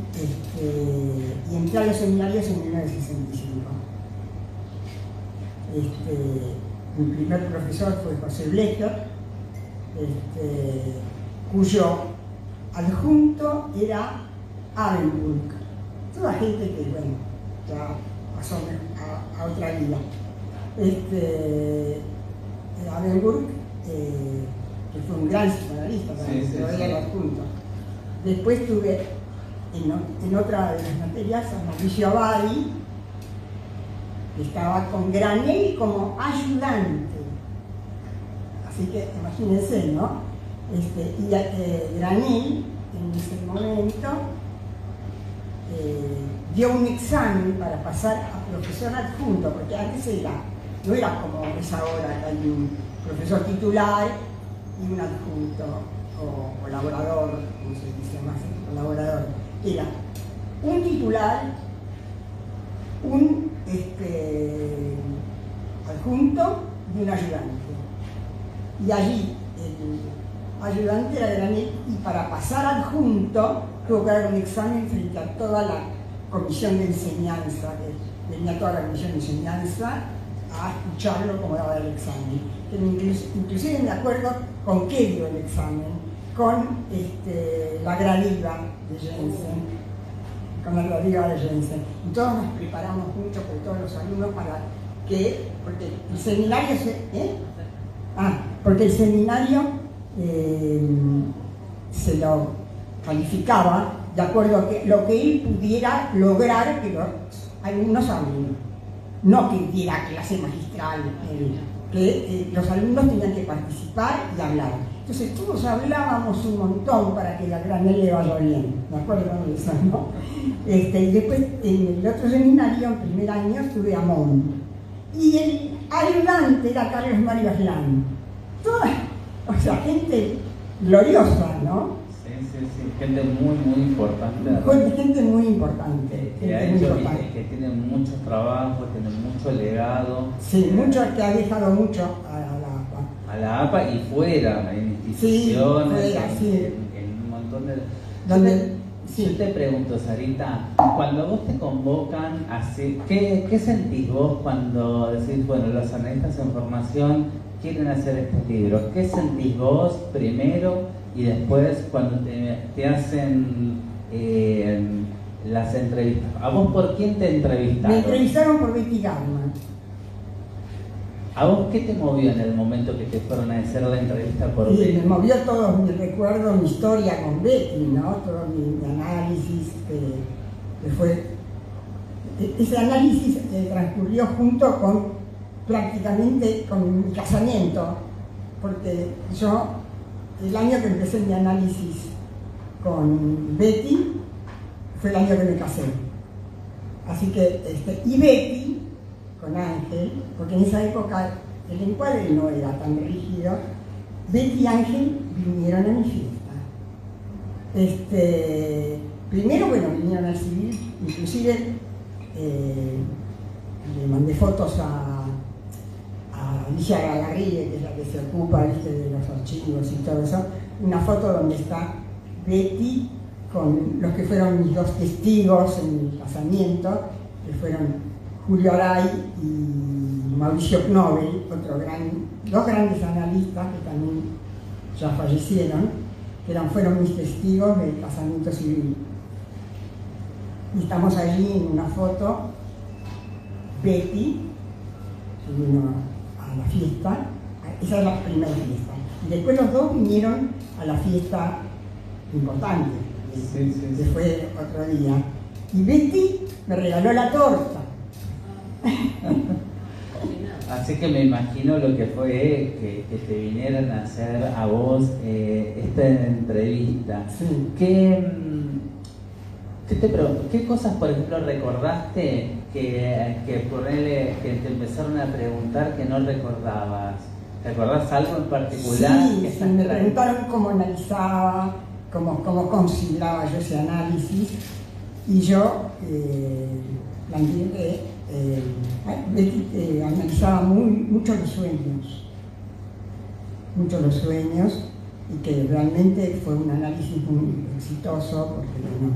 entré a los seminarios en 1965. Mi primer profesor fue José Blecher, cuyo adjunto era Abenburg, toda gente que, bueno, ya pasó a otra vida. Abenburg, que fue un gran psicoanalista, pero era el adjunto. Después tuve en otra de las materias a Mauricio Abadi, que estaba con Granell como ayudante. Así que imagínense, ¿no? Y Granell en ese momento dio un examen para pasar a profesor adjunto, porque antes no era como es ahora, que hay un profesor titular y un adjunto o colaborador, como se dice más, colaborador. Era un titular, un adjunto y un ayudante. Y allí el ayudante era Granell, y para pasar adjunto tuvo que dar un examen frente a toda la comisión de enseñanza, que venía toda la comisión de enseñanza a escucharlo como daba el examen. Inclusive me acuerdo con qué dio el examen, con la gradiva de Jensen, y todos nos preparamos mucho con todos los alumnos porque el seminario porque el seminario se lo calificaba de acuerdo a lo que él pudiera lograr que los alumnos hablen, no que diera clase magistral, que los alumnos tenían que participar y hablar. Entonces todos hablábamos un montón para que la granel le vaya bien, ¿de acuerdo con eso, no? Y después en el otro seminario, en primer año, estuve a Mont. Y el ayudante era Carlos Mario Aslan. O sea, gente gloriosa, ¿no? Sí, gente muy importante. Gente muy importante. Que tiene mucho trabajo, tiene mucho legado. Sí, que ha dejado mucho a la APA y fuera, en instituciones, en un montón de... Yo te pregunto, Sarita, cuando vos te convocan así, ¿qué sentís vos cuando decís, bueno, los analistas en formación quieren hacer este libro? ¿Qué sentís vos primero y después cuando te hacen las entrevistas? ¿A vos por quién te entrevistaron? Me entrevistaron por Betty Garma. ¿A vos qué te movió en el momento que te fueron a hacer la entrevista por Betty? Me movió todo mi recuerdo, mi historia con Betty, ¿no? Todo mi análisis, que fue... Ese análisis transcurrió junto prácticamente con mi casamiento, porque yo, el año que empecé mi análisis con Betty, fue el año que me casé. Así que, y Betty, con Ángel, porque en esa época el encuadre no era tan rígido, Betty y Ángel vinieron a mi fiesta. Primero, bueno, vinieron al civil, inclusive le mandé fotos a Alicia Gagarrigue, que es la que se ocupa de los archivos y todo eso, una foto donde está Betty con los que fueron mis dos testigos en mi casamiento, que fueron Julio Aray y Mauricio Knobel, dos grandes analistas que también ya fallecieron, que fueron mis testigos del casamiento civil. Y estamos allí en una foto, Betty, que vino a la fiesta, esa es la primera fiesta. Y después los dos vinieron a la fiesta importante, que fue otro día. Y Betty me regaló la torta. Así que me imagino lo que fue que te vinieran a hacer a vos esta entrevista. Sí. ¿Qué cosas, por ejemplo, recordaste que te empezaron a preguntar que no recordabas? ¿Recordás algo en particular? Sí, me preguntaron cómo analizaba, cómo consideraba yo ese análisis, y yo planteé que analizaba mucho los sueños, y que realmente fue un análisis muy exitoso, porque bueno,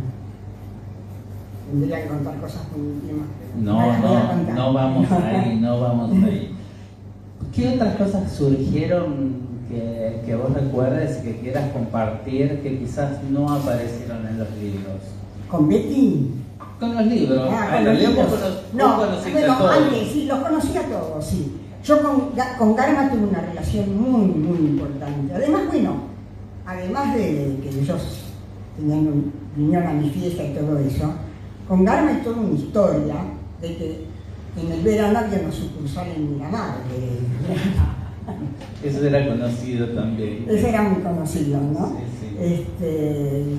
tendría que contar cosas muy íntimas. No vamos ahí. ¿Qué otras cosas surgieron que vos recuerdes y que quieras compartir que quizás no aparecieron en los libros? ¿Con Betty? Con los libros. Con los libros. Antes sí, los conocía todos, sí. Yo con Garma tuve una relación muy importante. Además de que ellos vinieron a mi fiesta y todo eso, con Garma hay toda una historia de que en el verano había una sucursal en Miramar. Eso era conocido también. Eso era muy conocido, ¿no? Sí.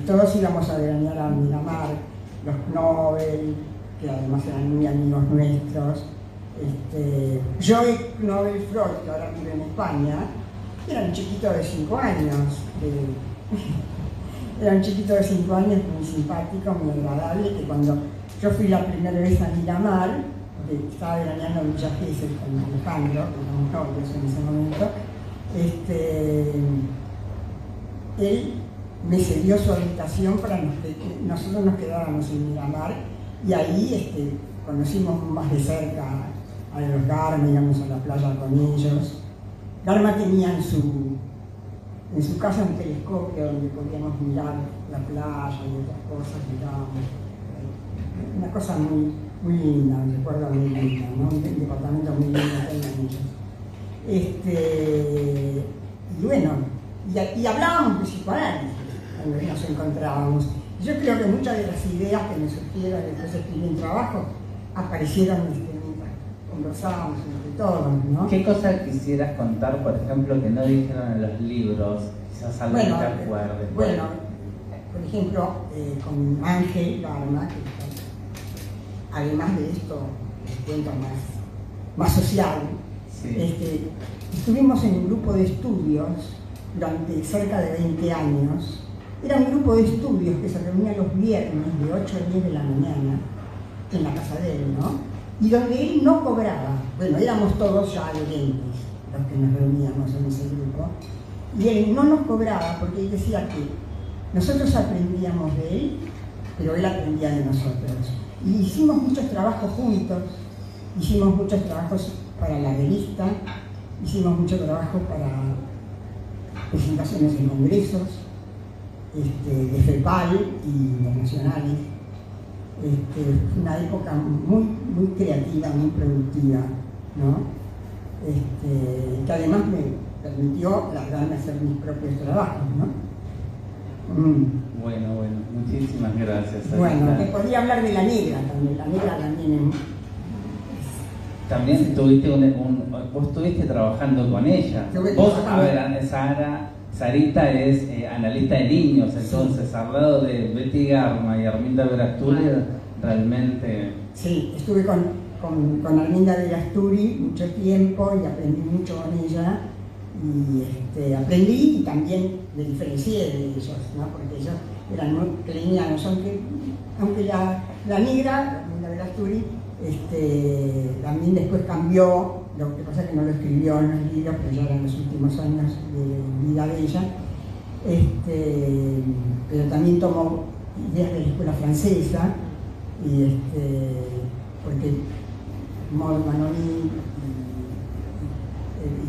Todos íbamos a veranear a Miramar, los Knobel, que además eran muy amigos nuestros. Joey Knobel Freud, que ahora vive en España, era un chiquito de 5 años. Era un chiquito de 5 años muy simpático, muy agradable, que cuando yo fui la primera vez a Miramar, porque estaba veraneando en Villa Gesell con Alejandro, que éramos novios en ese momento, él me cedió su habitación para que nosotros nos quedáramos en Miramar, Y ahí conocimos más de cerca a los Garma, íbamos a la playa con ellos. Garma tenía en su casa un telescopio donde podíamos mirar la playa y otras cosas, mirábamos. Una cosa muy, muy linda, un recuerdo muy lindo, ¿no? Un departamento muy lindo que tenían ellos. Y bueno, y hablábamos de psicoanálisis cuando nos encontrábamos. Yo creo que muchas de las ideas que me surgieron después de escribir un trabajo aparecieron mientras conversábamos entre todos, ¿no? ¿Qué cosa quisieras contar, por ejemplo, que no dijeron en los libros? Quizás algo que te acuerdes. Bueno, por ejemplo, con Ángel Garma, que además de esto, les cuento más social, sí. Estuvimos en un grupo de estudios durante cerca de 20 años. Era un grupo de estudios que se reunía los viernes de 8 a 10 de la mañana en la casa de él, ¿no? Y donde él no cobraba. Bueno, éramos todos ya adolescentes los que nos reuníamos en ese grupo. Y él no nos cobraba porque él decía que nosotros aprendíamos de él, pero él aprendía de nosotros. Y hicimos muchos trabajos juntos, hicimos muchos trabajos para la revista, hicimos mucho trabajo para presentaciones en congresos, de FEPAL y internacionales. Fue una época muy, muy creativa, muy productiva, ¿no? Que además me permitió largarme a hacer mis propios trabajos, ¿no? Bueno, muchísimas gracias. Bueno, te podría hablar de La Negra también. La Negra también También tuviste vos estuviste trabajando con ella. Vos, a ver, Sarita es analista de niños, entonces sí. Al lado de Betty Garma y Arminda Verasturi, realmente... Sí, estuve con Arminda Verasturi mucho tiempo y aprendí mucho con ella. Y aprendí y también me diferencié de ellos, ¿no? Porque ellos eran muy kleinianos, aunque la Negra, Arminda Verasturi, también después cambió, lo que pasa es que no lo escribió en los libros, pero ya eran los últimos años de vida de ella, pero también tomó ideas de la escuela francesa, y porque Maud Manoni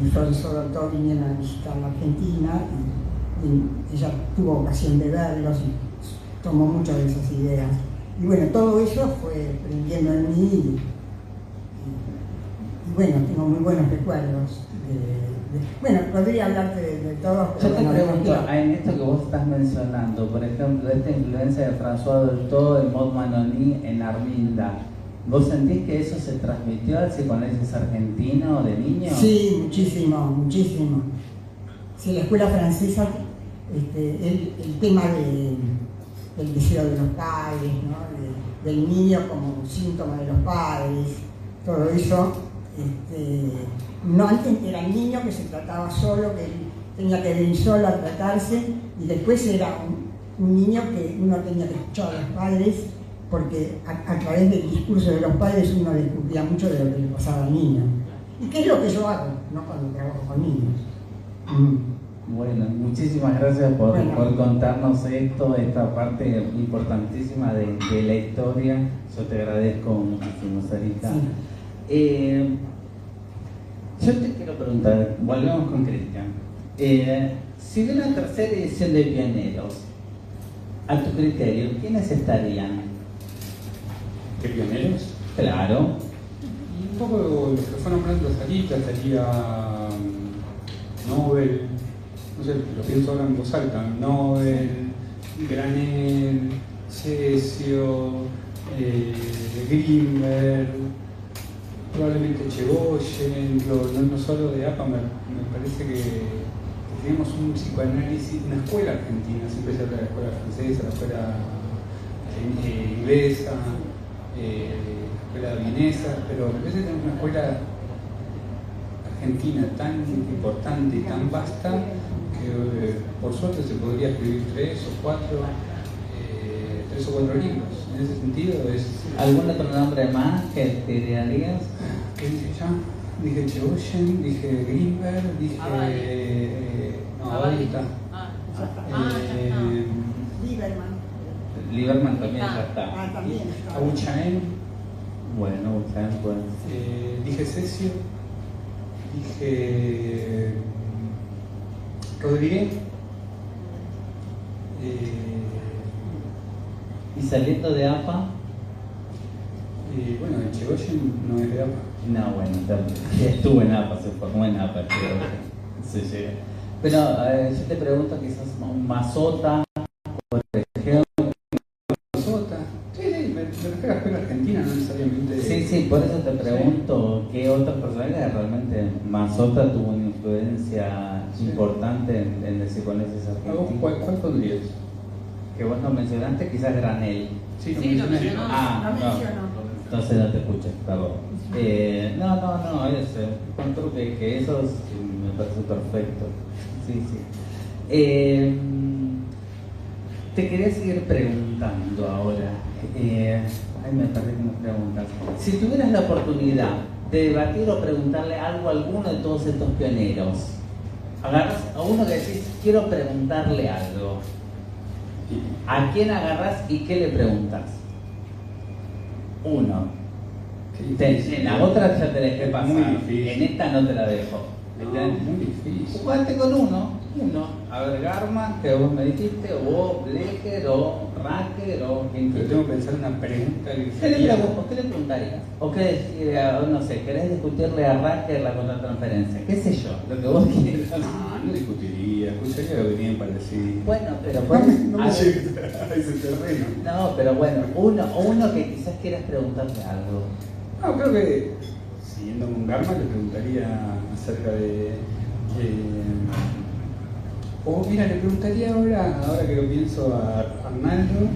y Florencio Doctor vinieron a visitar la Argentina, y ella tuvo ocasión de verlos y tomó muchas de esas ideas. Y bueno, todo eso fue prendiendo en mí y bueno, tengo muy buenos recuerdos. Bueno, podría hablarte de todo. Yo te pregunto, en esto que vos estás mencionando, por ejemplo, esta influencia de François Dolto, de Maud Manoni en Arminda, ¿vos sentís que eso se transmitió al psicoanálisis argentino de niño? Sí, muchísimo. Sí, la escuela francesa, el tema del deseo de los padres, ¿no? Del niño como síntoma de los padres, todo eso. No, antes era el niño que se trataba solo, que tenía que venir solo a tratarse, y después era un niño que uno tenía que escuchar a los padres, porque a través del discurso de los padres uno descubría mucho de lo que le pasaba al niño. ¿Y qué es lo que yo hago, no, cuando trabajo con niños? Bueno, muchísimas gracias por contarnos esta parte importantísima de la historia. Yo te agradezco muchísimo, Sarita. Sí. Yo te quiero preguntar, volvemos con Cristian. Si hubiera una tercera edición de Pioneros, a tu criterio, ¿quiénes estarían? ¿Qué pioneros? Claro. Un poco los que fue nombrando Sarita, estaría Nobel, no sé, lo pienso ahora en voz alta, Nobel, Granel, Cesio, Grimberg, probablemente Chegoyen, no solo de APA, me parece que tenemos un psicoanálisis, una escuela argentina, siempre se habla de la escuela francesa, la escuela inglesa, la escuela vienesa, pero me parece que tenemos una escuela argentina tan importante y tan vasta que por suerte se podría escribir 3 o 4 libros. En ese sentido es... ¿Algún otro nombre más que te darías? ¿Qué dije ya? Dije Chegoyen, dije Grimberg, dije... Lieberman. Lieberman también ya está. También está. Abuchaem. Bueno, Abuchaem pues. Dije Cesio. Dije Rodríguez. Y saliendo de APA. Bueno, Echegoyen no es de APA. No, bueno, estuvo en APA, se formó en APA, creo que se llega. Pero yo te pregunto, quizás un Mazota, por ejemplo. Mazota. Sí, me refiero a la escuela argentina, no necesariamente. Sí, por eso te pregunto, ¿qué otras personalidades realmente Mazota tuvo una influencia importante en el psicoanálisis argentino? ¿Cuál pondrías? Que vos no mencionaste, quizás Granel. Sí, Sí, lo mencionó. Ah, Lo mencionó. Entonces no te escuché, perdón. No, encuentro que eso me parece perfecto. Sí. Te quería seguir preguntando ahora. Me perdí con las preguntas. Si tuvieras la oportunidad de debatir o preguntarle algo a alguno de todos estos pioneros, agarras a uno que decís, quiero preguntarle algo. ¿A quién agarras y qué le preguntas? Uno. En la otra ya tenés que pasar. Muy difícil. En esta no te la dejo. No, muy difícil. Jugate con uno. A ver, Garman, que vos me dijiste, o vos, Blecher, o Racker, o quien Pero tengo que pensar una pregunta que ¿Qué le preguntarías? ¿O qué decir, no sé, querés discutirle a Racker la contratransferencia? ¿Qué sé yo? Lo que vos quieras. No discutiría, escucharía lo que tienen para decir. Bueno, pero No me llegues a ese terreno. No, pero bueno, uno que quizás quieras preguntarle algo. No, creo que siguiendo con Garma le preguntaría acerca de. Mira, le preguntaría ahora que lo pienso a Arnaldo,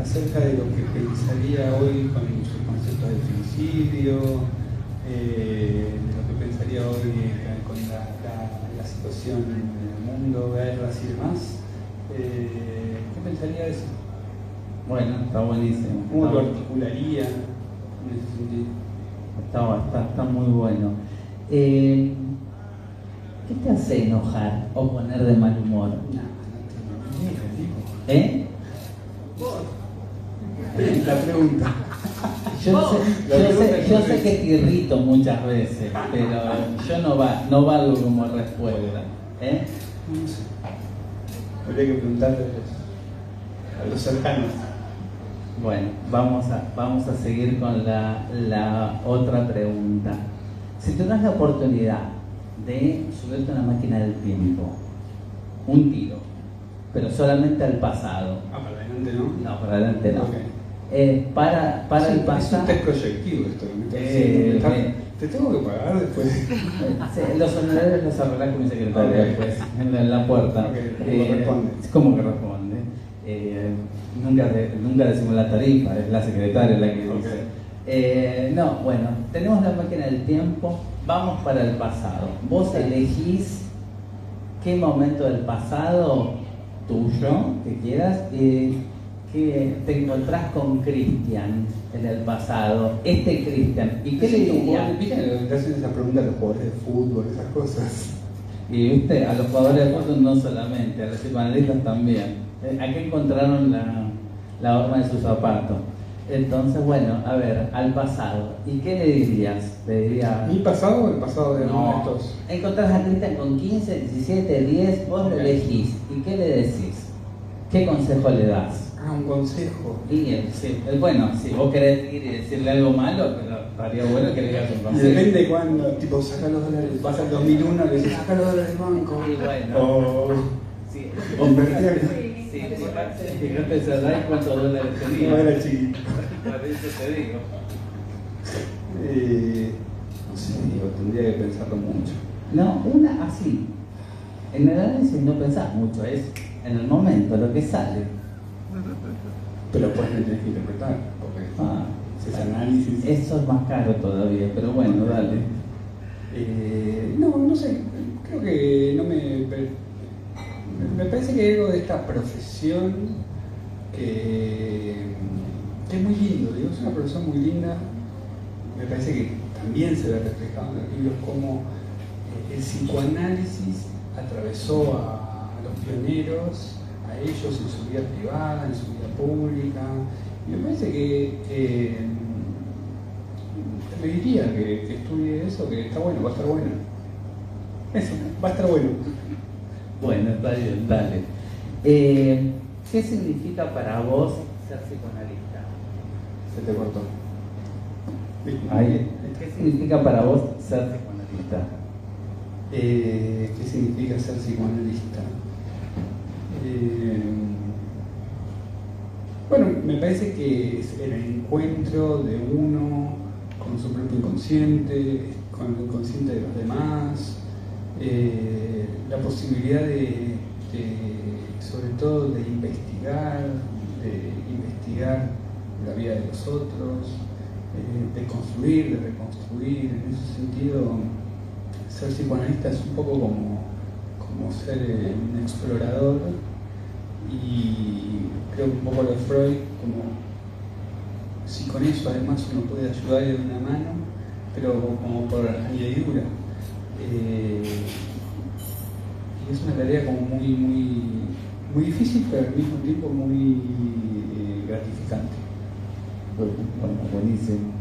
acerca de lo que pensaría hoy con sus conceptos de suicidio, de lo que pensaría hoy con la situación en el mundo, guerras y demás. ¿Qué pensaría de eso? Bueno, está buenísimo. ¿Cómo lo articularía en ese sentido? Está muy bueno. ¿Qué te hace enojar o poner de mal humor? La pregunta. Yo sé que te irrito muchas veces, pero yo no valgo como respuesta. No sé. Habría que preguntarle a los cercanos. Bueno, vamos a seguir con la otra pregunta. Si tuvieras la oportunidad de subirte a una máquina del tiempo, un tiro, pero solamente al pasado. Para adelante no. No, para adelante no. Okay. Para el pasado. Es un test proyectivo esto. ¿Te tengo que pagar después? Sí, los honorarios los arreglas con mi secretaria después, en la puerta. ¿Cómo que responde? Nunca decimos la tarifa, es la secretaria la que dice. No, bueno, tenemos la máquina del tiempo, vamos para el pasado. Vos elegís qué momento del pasado tuyo que quieras que te encontrás con Cristian en el pasado, Cristian. ¿Y qué le dirías? ¿Viste te hacen esa pregunta a los jugadores de fútbol, esas cosas? Y viste, a los jugadores de fútbol no solamente, a los psicoanalistas también. Aquí encontraron la horma de su zapato. Entonces, bueno, a ver, al pasado. ¿Y qué le dirías? ¿Le dirías? ¿Mi pasado o el pasado de alguno de estos? Encontrás a Cristian con 15, 17, 10, vos lo elegís. ¿Y qué le decís? ¿Qué consejo le das? Un consejo. Bueno, si vos querés ir y decirle algo malo, pero estaría bueno que le digas un consejo. Depende cuando, tipo, saca los dólares, pasa el 2001, le dices, saca los dólares del banco. Y bueno. O invertir. Sí, fíjate, ¿sabes cuántos dólares tenía? No era chiquito. Por eso te digo. No sé, tendría que pensarlo mucho. No, una así. En el análisis no pensás mucho, es en el momento, lo que sale. Pero después me tenés que interpretar, porque si es análisis. Eso es más caro todavía, pero bueno, dale. No sé, creo que no me parece que hay algo de esta profesión que es muy lindo, digo, es una profesión muy linda. Me parece que también se ve reflejado en los libros cómo el psicoanálisis atravesó a los pioneros, a ellos en su vida privada, en su vida pública. Y me parece que le diría que estudie eso, que está bueno, va a estar bueno. Eso, va a estar bueno. Bueno, está bien, dale. ¿Qué significa para vos ser psicoanalista? Se te cortó. ¿Qué significa para vos ser psicoanalista? ¿Qué significa ser psicoanalista? Bueno, me parece que es el encuentro de uno con su propio inconsciente, con el inconsciente de los demás, la posibilidad sobre todo de investigar la vida de los otros, de construir, de reconstruir. En ese sentido, ser psicoanalista es un poco como ser un explorador, y creo que un poco lo de Freud, como si con eso además uno puede ayudar de una mano, pero como por añadidura. Y es una tarea como muy difícil, pero al mismo tiempo muy gratificante. Bueno, buenísimo.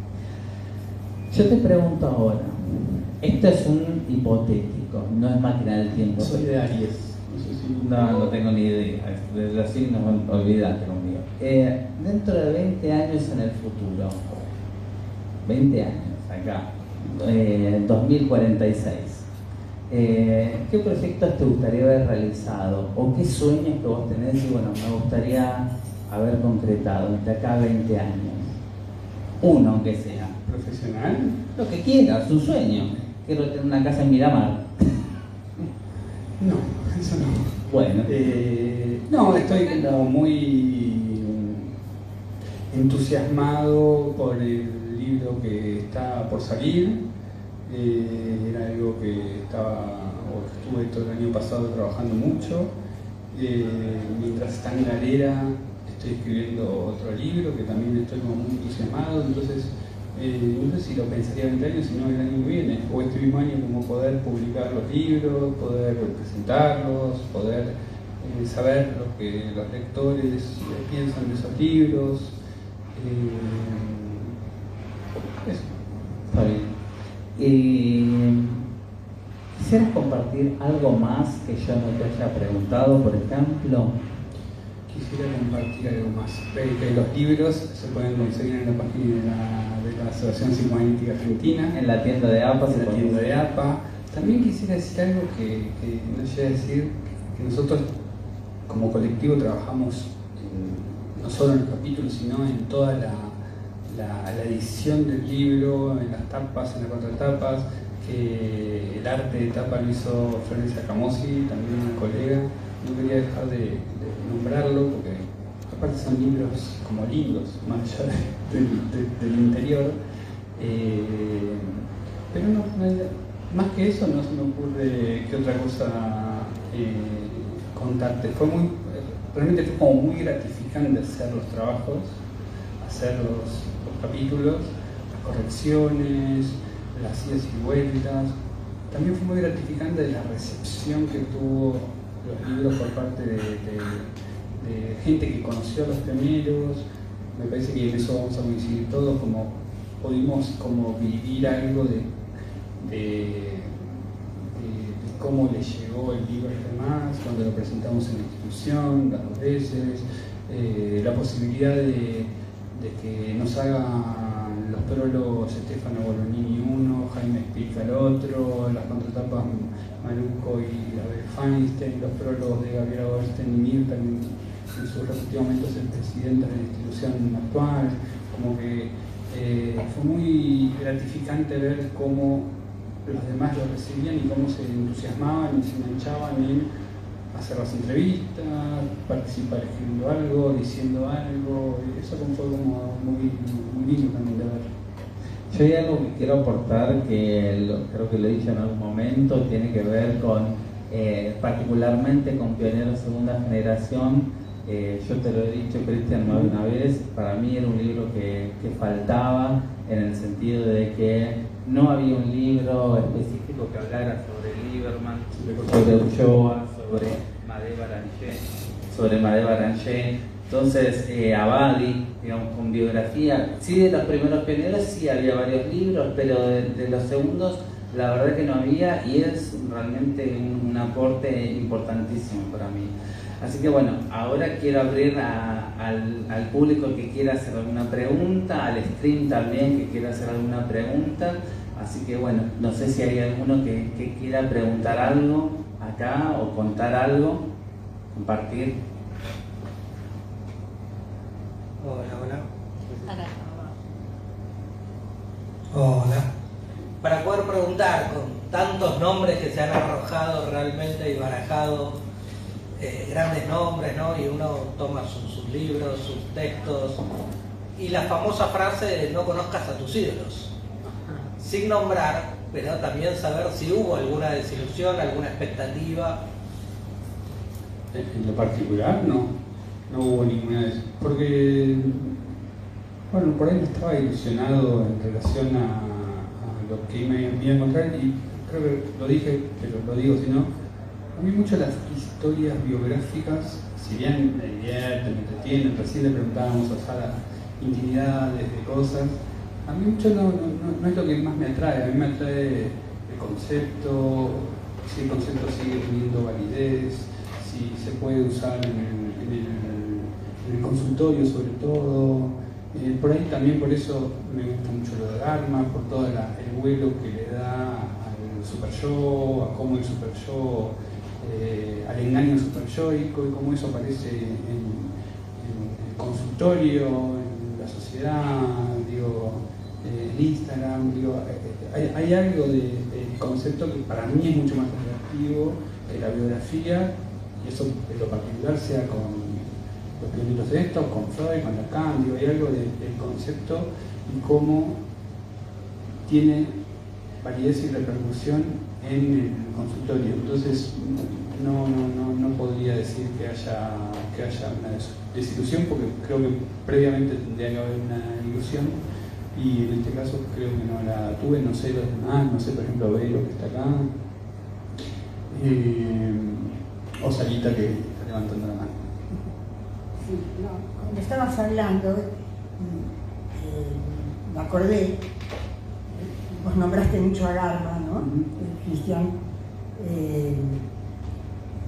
Yo te pregunto ahora, esto es un hipotético, no es máquina del tiempo. Soy de Aries. No tengo ni idea. De los signos, olvídate conmigo. Dentro de 20 años en el futuro, 20 años acá, 2046, ¿qué proyectos te gustaría haber realizado? ¿O qué sueños que vos tenés y bueno, me gustaría haber concretado de acá a 20 años? Uno, aunque sea. ¿Profesional? Lo que quieras, un sueño. Quiero tener una casa en Miramar. No, eso no. Bueno. No, estoy como muy entusiasmado por el libro que está por salir. Era algo que estuve todo el año pasado trabajando mucho. Mientras está en galera, estoy escribiendo otro libro que también estoy como muy entusiasmado. Entonces, no sé si lo pensaría 20 años, sino el año que viene, o este mismo año, como poder publicar los libros, poder presentarlos, poder saber lo que los lectores piensan de esos libros. Eso. Está bien. ¿Quisieras compartir algo más que yo no te haya preguntado, por ejemplo? Quisiera compartir algo más. Que los libros se pueden conseguir en la página de la Asociación Psicoanalítica Argentina. En la tienda de APA. En la tienda de APA. También quisiera decir algo que no llegué a decir, que nosotros como colectivo trabajamos no solo en los capítulos, sino en toda la edición del libro, en las tapas, en las contratapas, que el arte de tapa lo hizo Florencia Camosi, también una colega. No quería dejar de nombrarlo porque aparte son libros como lindos, más allá del interior. Pero más que eso no se me ocurre qué otra cosa contarte. Realmente fue como muy gratificante hacer los trabajos, hacer los capítulos, las correcciones, las idas y vueltas. También fue muy gratificante la recepción que tuvo los libros por parte de gente que conoció a los primeros. Me parece que en eso vamos a coincidir todos, como pudimos como vivir algo de cómo le llegó el libro a los demás cuando lo presentamos en la institución, las 2 veces, la posibilidad de que nos hagan los prólogos Stefano Bolonini uno, Jaime Spica el otro, las contratapas Maruco y Abel Feinstein, los prólogos de Gabriela Goldstein y Mirta, en sus respectivos momentos el presidente de la institución actual. Como que fue muy gratificante ver cómo los demás lo recibían y cómo se entusiasmaban y se enganchaban en hacer las entrevistas, participar escribiendo algo, diciendo algo. Eso fue como muy lindo también de ver. Yo hay algo que quiero aportar, que creo que lo he dicho en algún momento, tiene que ver con, particularmente con Pioneros Segunda Generación. Yo te lo he dicho, Cristian, más de una vez, para mí era un libro que faltaba, en el sentido de que no había un libro específico que hablara sobre Lieberman, sobre Ochoa, sobre Madé Baranchet. sobre Madame Beranger. Entonces, Abadi, digamos, con biografía, sí, de los primeros pioneros sí había varios libros, pero de los segundos la verdad que no había, y es realmente un aporte importantísimo para mí. Así que bueno, ahora quiero abrir al público que quiera hacer alguna pregunta, al stream también que quiera hacer alguna pregunta. Así que bueno, no sé si hay alguno que quiera preguntar algo acá o contar algo, compartir. Hola. Hola. Para poder preguntar, con tantos nombres que se han arrojado realmente y barajado, grandes nombres, ¿no? Y uno toma sus libros, sus textos, y la famosa frase de no conozcas a tus ídolos, sin nombrar, pero también saber si hubo alguna desilusión, alguna expectativa. En lo particular no hubo ninguna de esas, porque bueno, por ahí no estaba ilusionado en relación a lo que me iba a encontrar, y creo que lo dije, pero lo digo si no, a mí mucho las historias biográficas, si bien me divierten, me entretienen, recién le preguntábamos a Sara intimidades de cosas, a mí mucho no es lo que más me atrae. A mí me atrae el concepto, si el concepto sigue teniendo validez, si se puede usar en el consultorio sobre todo. Por ahí también, por eso me gusta mucho lo de Garma, por todo el vuelo que le da al super yo, a cómo el super yo, al engaño superyoico, y cómo eso aparece en el consultorio, en la sociedad, digo, en Instagram, digo, hay algo del concepto que para mí es mucho más atractivo de la biografía, y eso en lo particular sea con los pioneros de estos, con Freud, con Lacan, digo, hay algo del concepto y cómo tiene validez y repercusión en el consultorio. Entonces no podría decir que haya una desilusión, porque creo que previamente tendría que haber una ilusión, y en este caso creo que no la tuve. No sé los demás, no sé, por ejemplo, Vero, que está acá, o Sarita, que está levantando la mano. Sí, no, cuando estabas hablando, me acordé, vos nombraste mucho a Garma, ¿no? Cristian,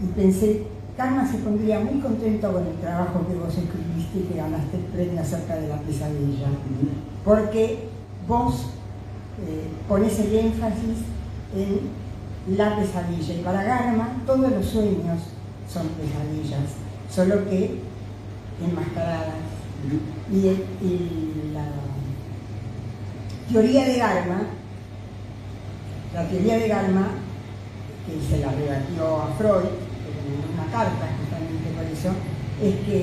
y pensé, Garma se pondría muy contento con el trabajo que vos escribiste y que ganaste el premio acerca de la pesadilla, porque vos pones el énfasis en la pesadilla, y para Garma todos los sueños son pesadillas, solo que enmascaradas. Y la teoría de Garma, que se la rebatió a Freud en una carta justamente por eso, es que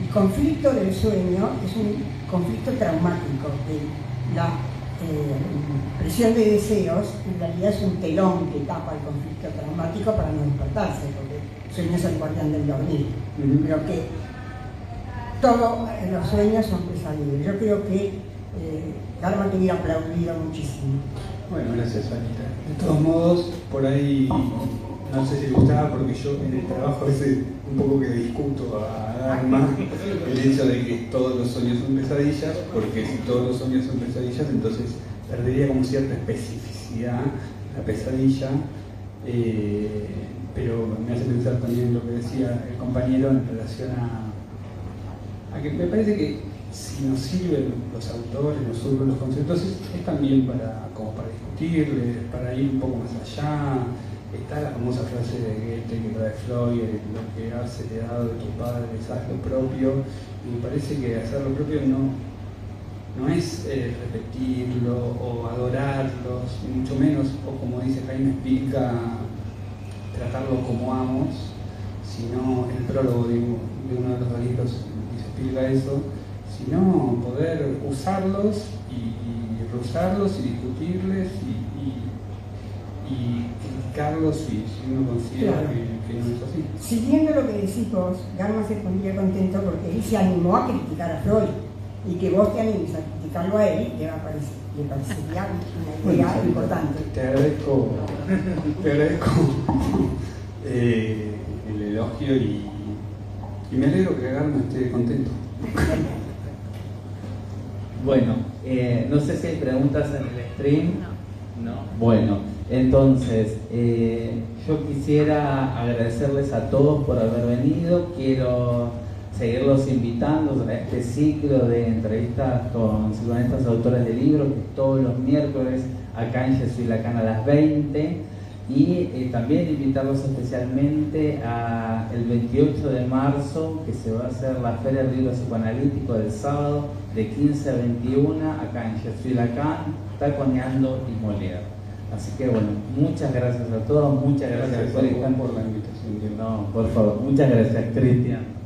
el conflicto del sueño es un conflicto traumático, que la presión de deseos en realidad es un telón que tapa el conflicto traumático para no despertarse, porque el sueño es el guardián del dormir. Pero que todos los sueños son pesadillas. Yo creo que Garma te hubiera aplaudido muchísimo. Bueno, gracias, Anita. De todos modos, por ahí, no sé si le gustaba, porque yo en el trabajo ese un poco que discuto a Garma el hecho de que todos los sueños son pesadillas, porque si todos los sueños son pesadillas, entonces perdería como cierta especificidad la pesadilla, pero me hace pensar también lo que decía el compañero en relación a que me parece que si nos sirven los autores, nos sirven los conceptos, es también como para discutirles, para ir un poco más allá. Está la famosa frase de Goethe que trae Freud, lo que has heredado de tus padres, haz lo propio, y me parece que hacer lo propio no es repetirlo o adorarlos, ni mucho menos, o como dice Jaime Pilca, tratarlo como amos, sino el prólogo de uno de los libros dice Pilca eso, sino poder usarlos y reusarlos y discutirles y criticarlos si uno considera claro que no es así. Siguiendo lo que decís vos, Garma se pondría contento porque él se animó a criticar a Freud, y que vos te animes a criticarlo a él le parecería una idea importante. Te agradezco el elogio y me alegro que Garma esté contento. Bueno, no sé si hay preguntas en el stream. No. Bueno, entonces yo quisiera agradecerles a todos por haber venido. Quiero seguirlos invitando a este ciclo de entrevistas con estas autoras de libros, que es todos los miércoles acá en Yesuilacán a las 20. Y también invitarlos especialmente el 28 de marzo, que se va a hacer la Feria del Libro Psicoanalítico del sábado de 15 a 21 acá en Yesuilacán, Taconeando y Molière. Así que bueno, muchas gracias a todos, muchas gracias, por la invitación. No, por favor, muchas gracias, Cristian.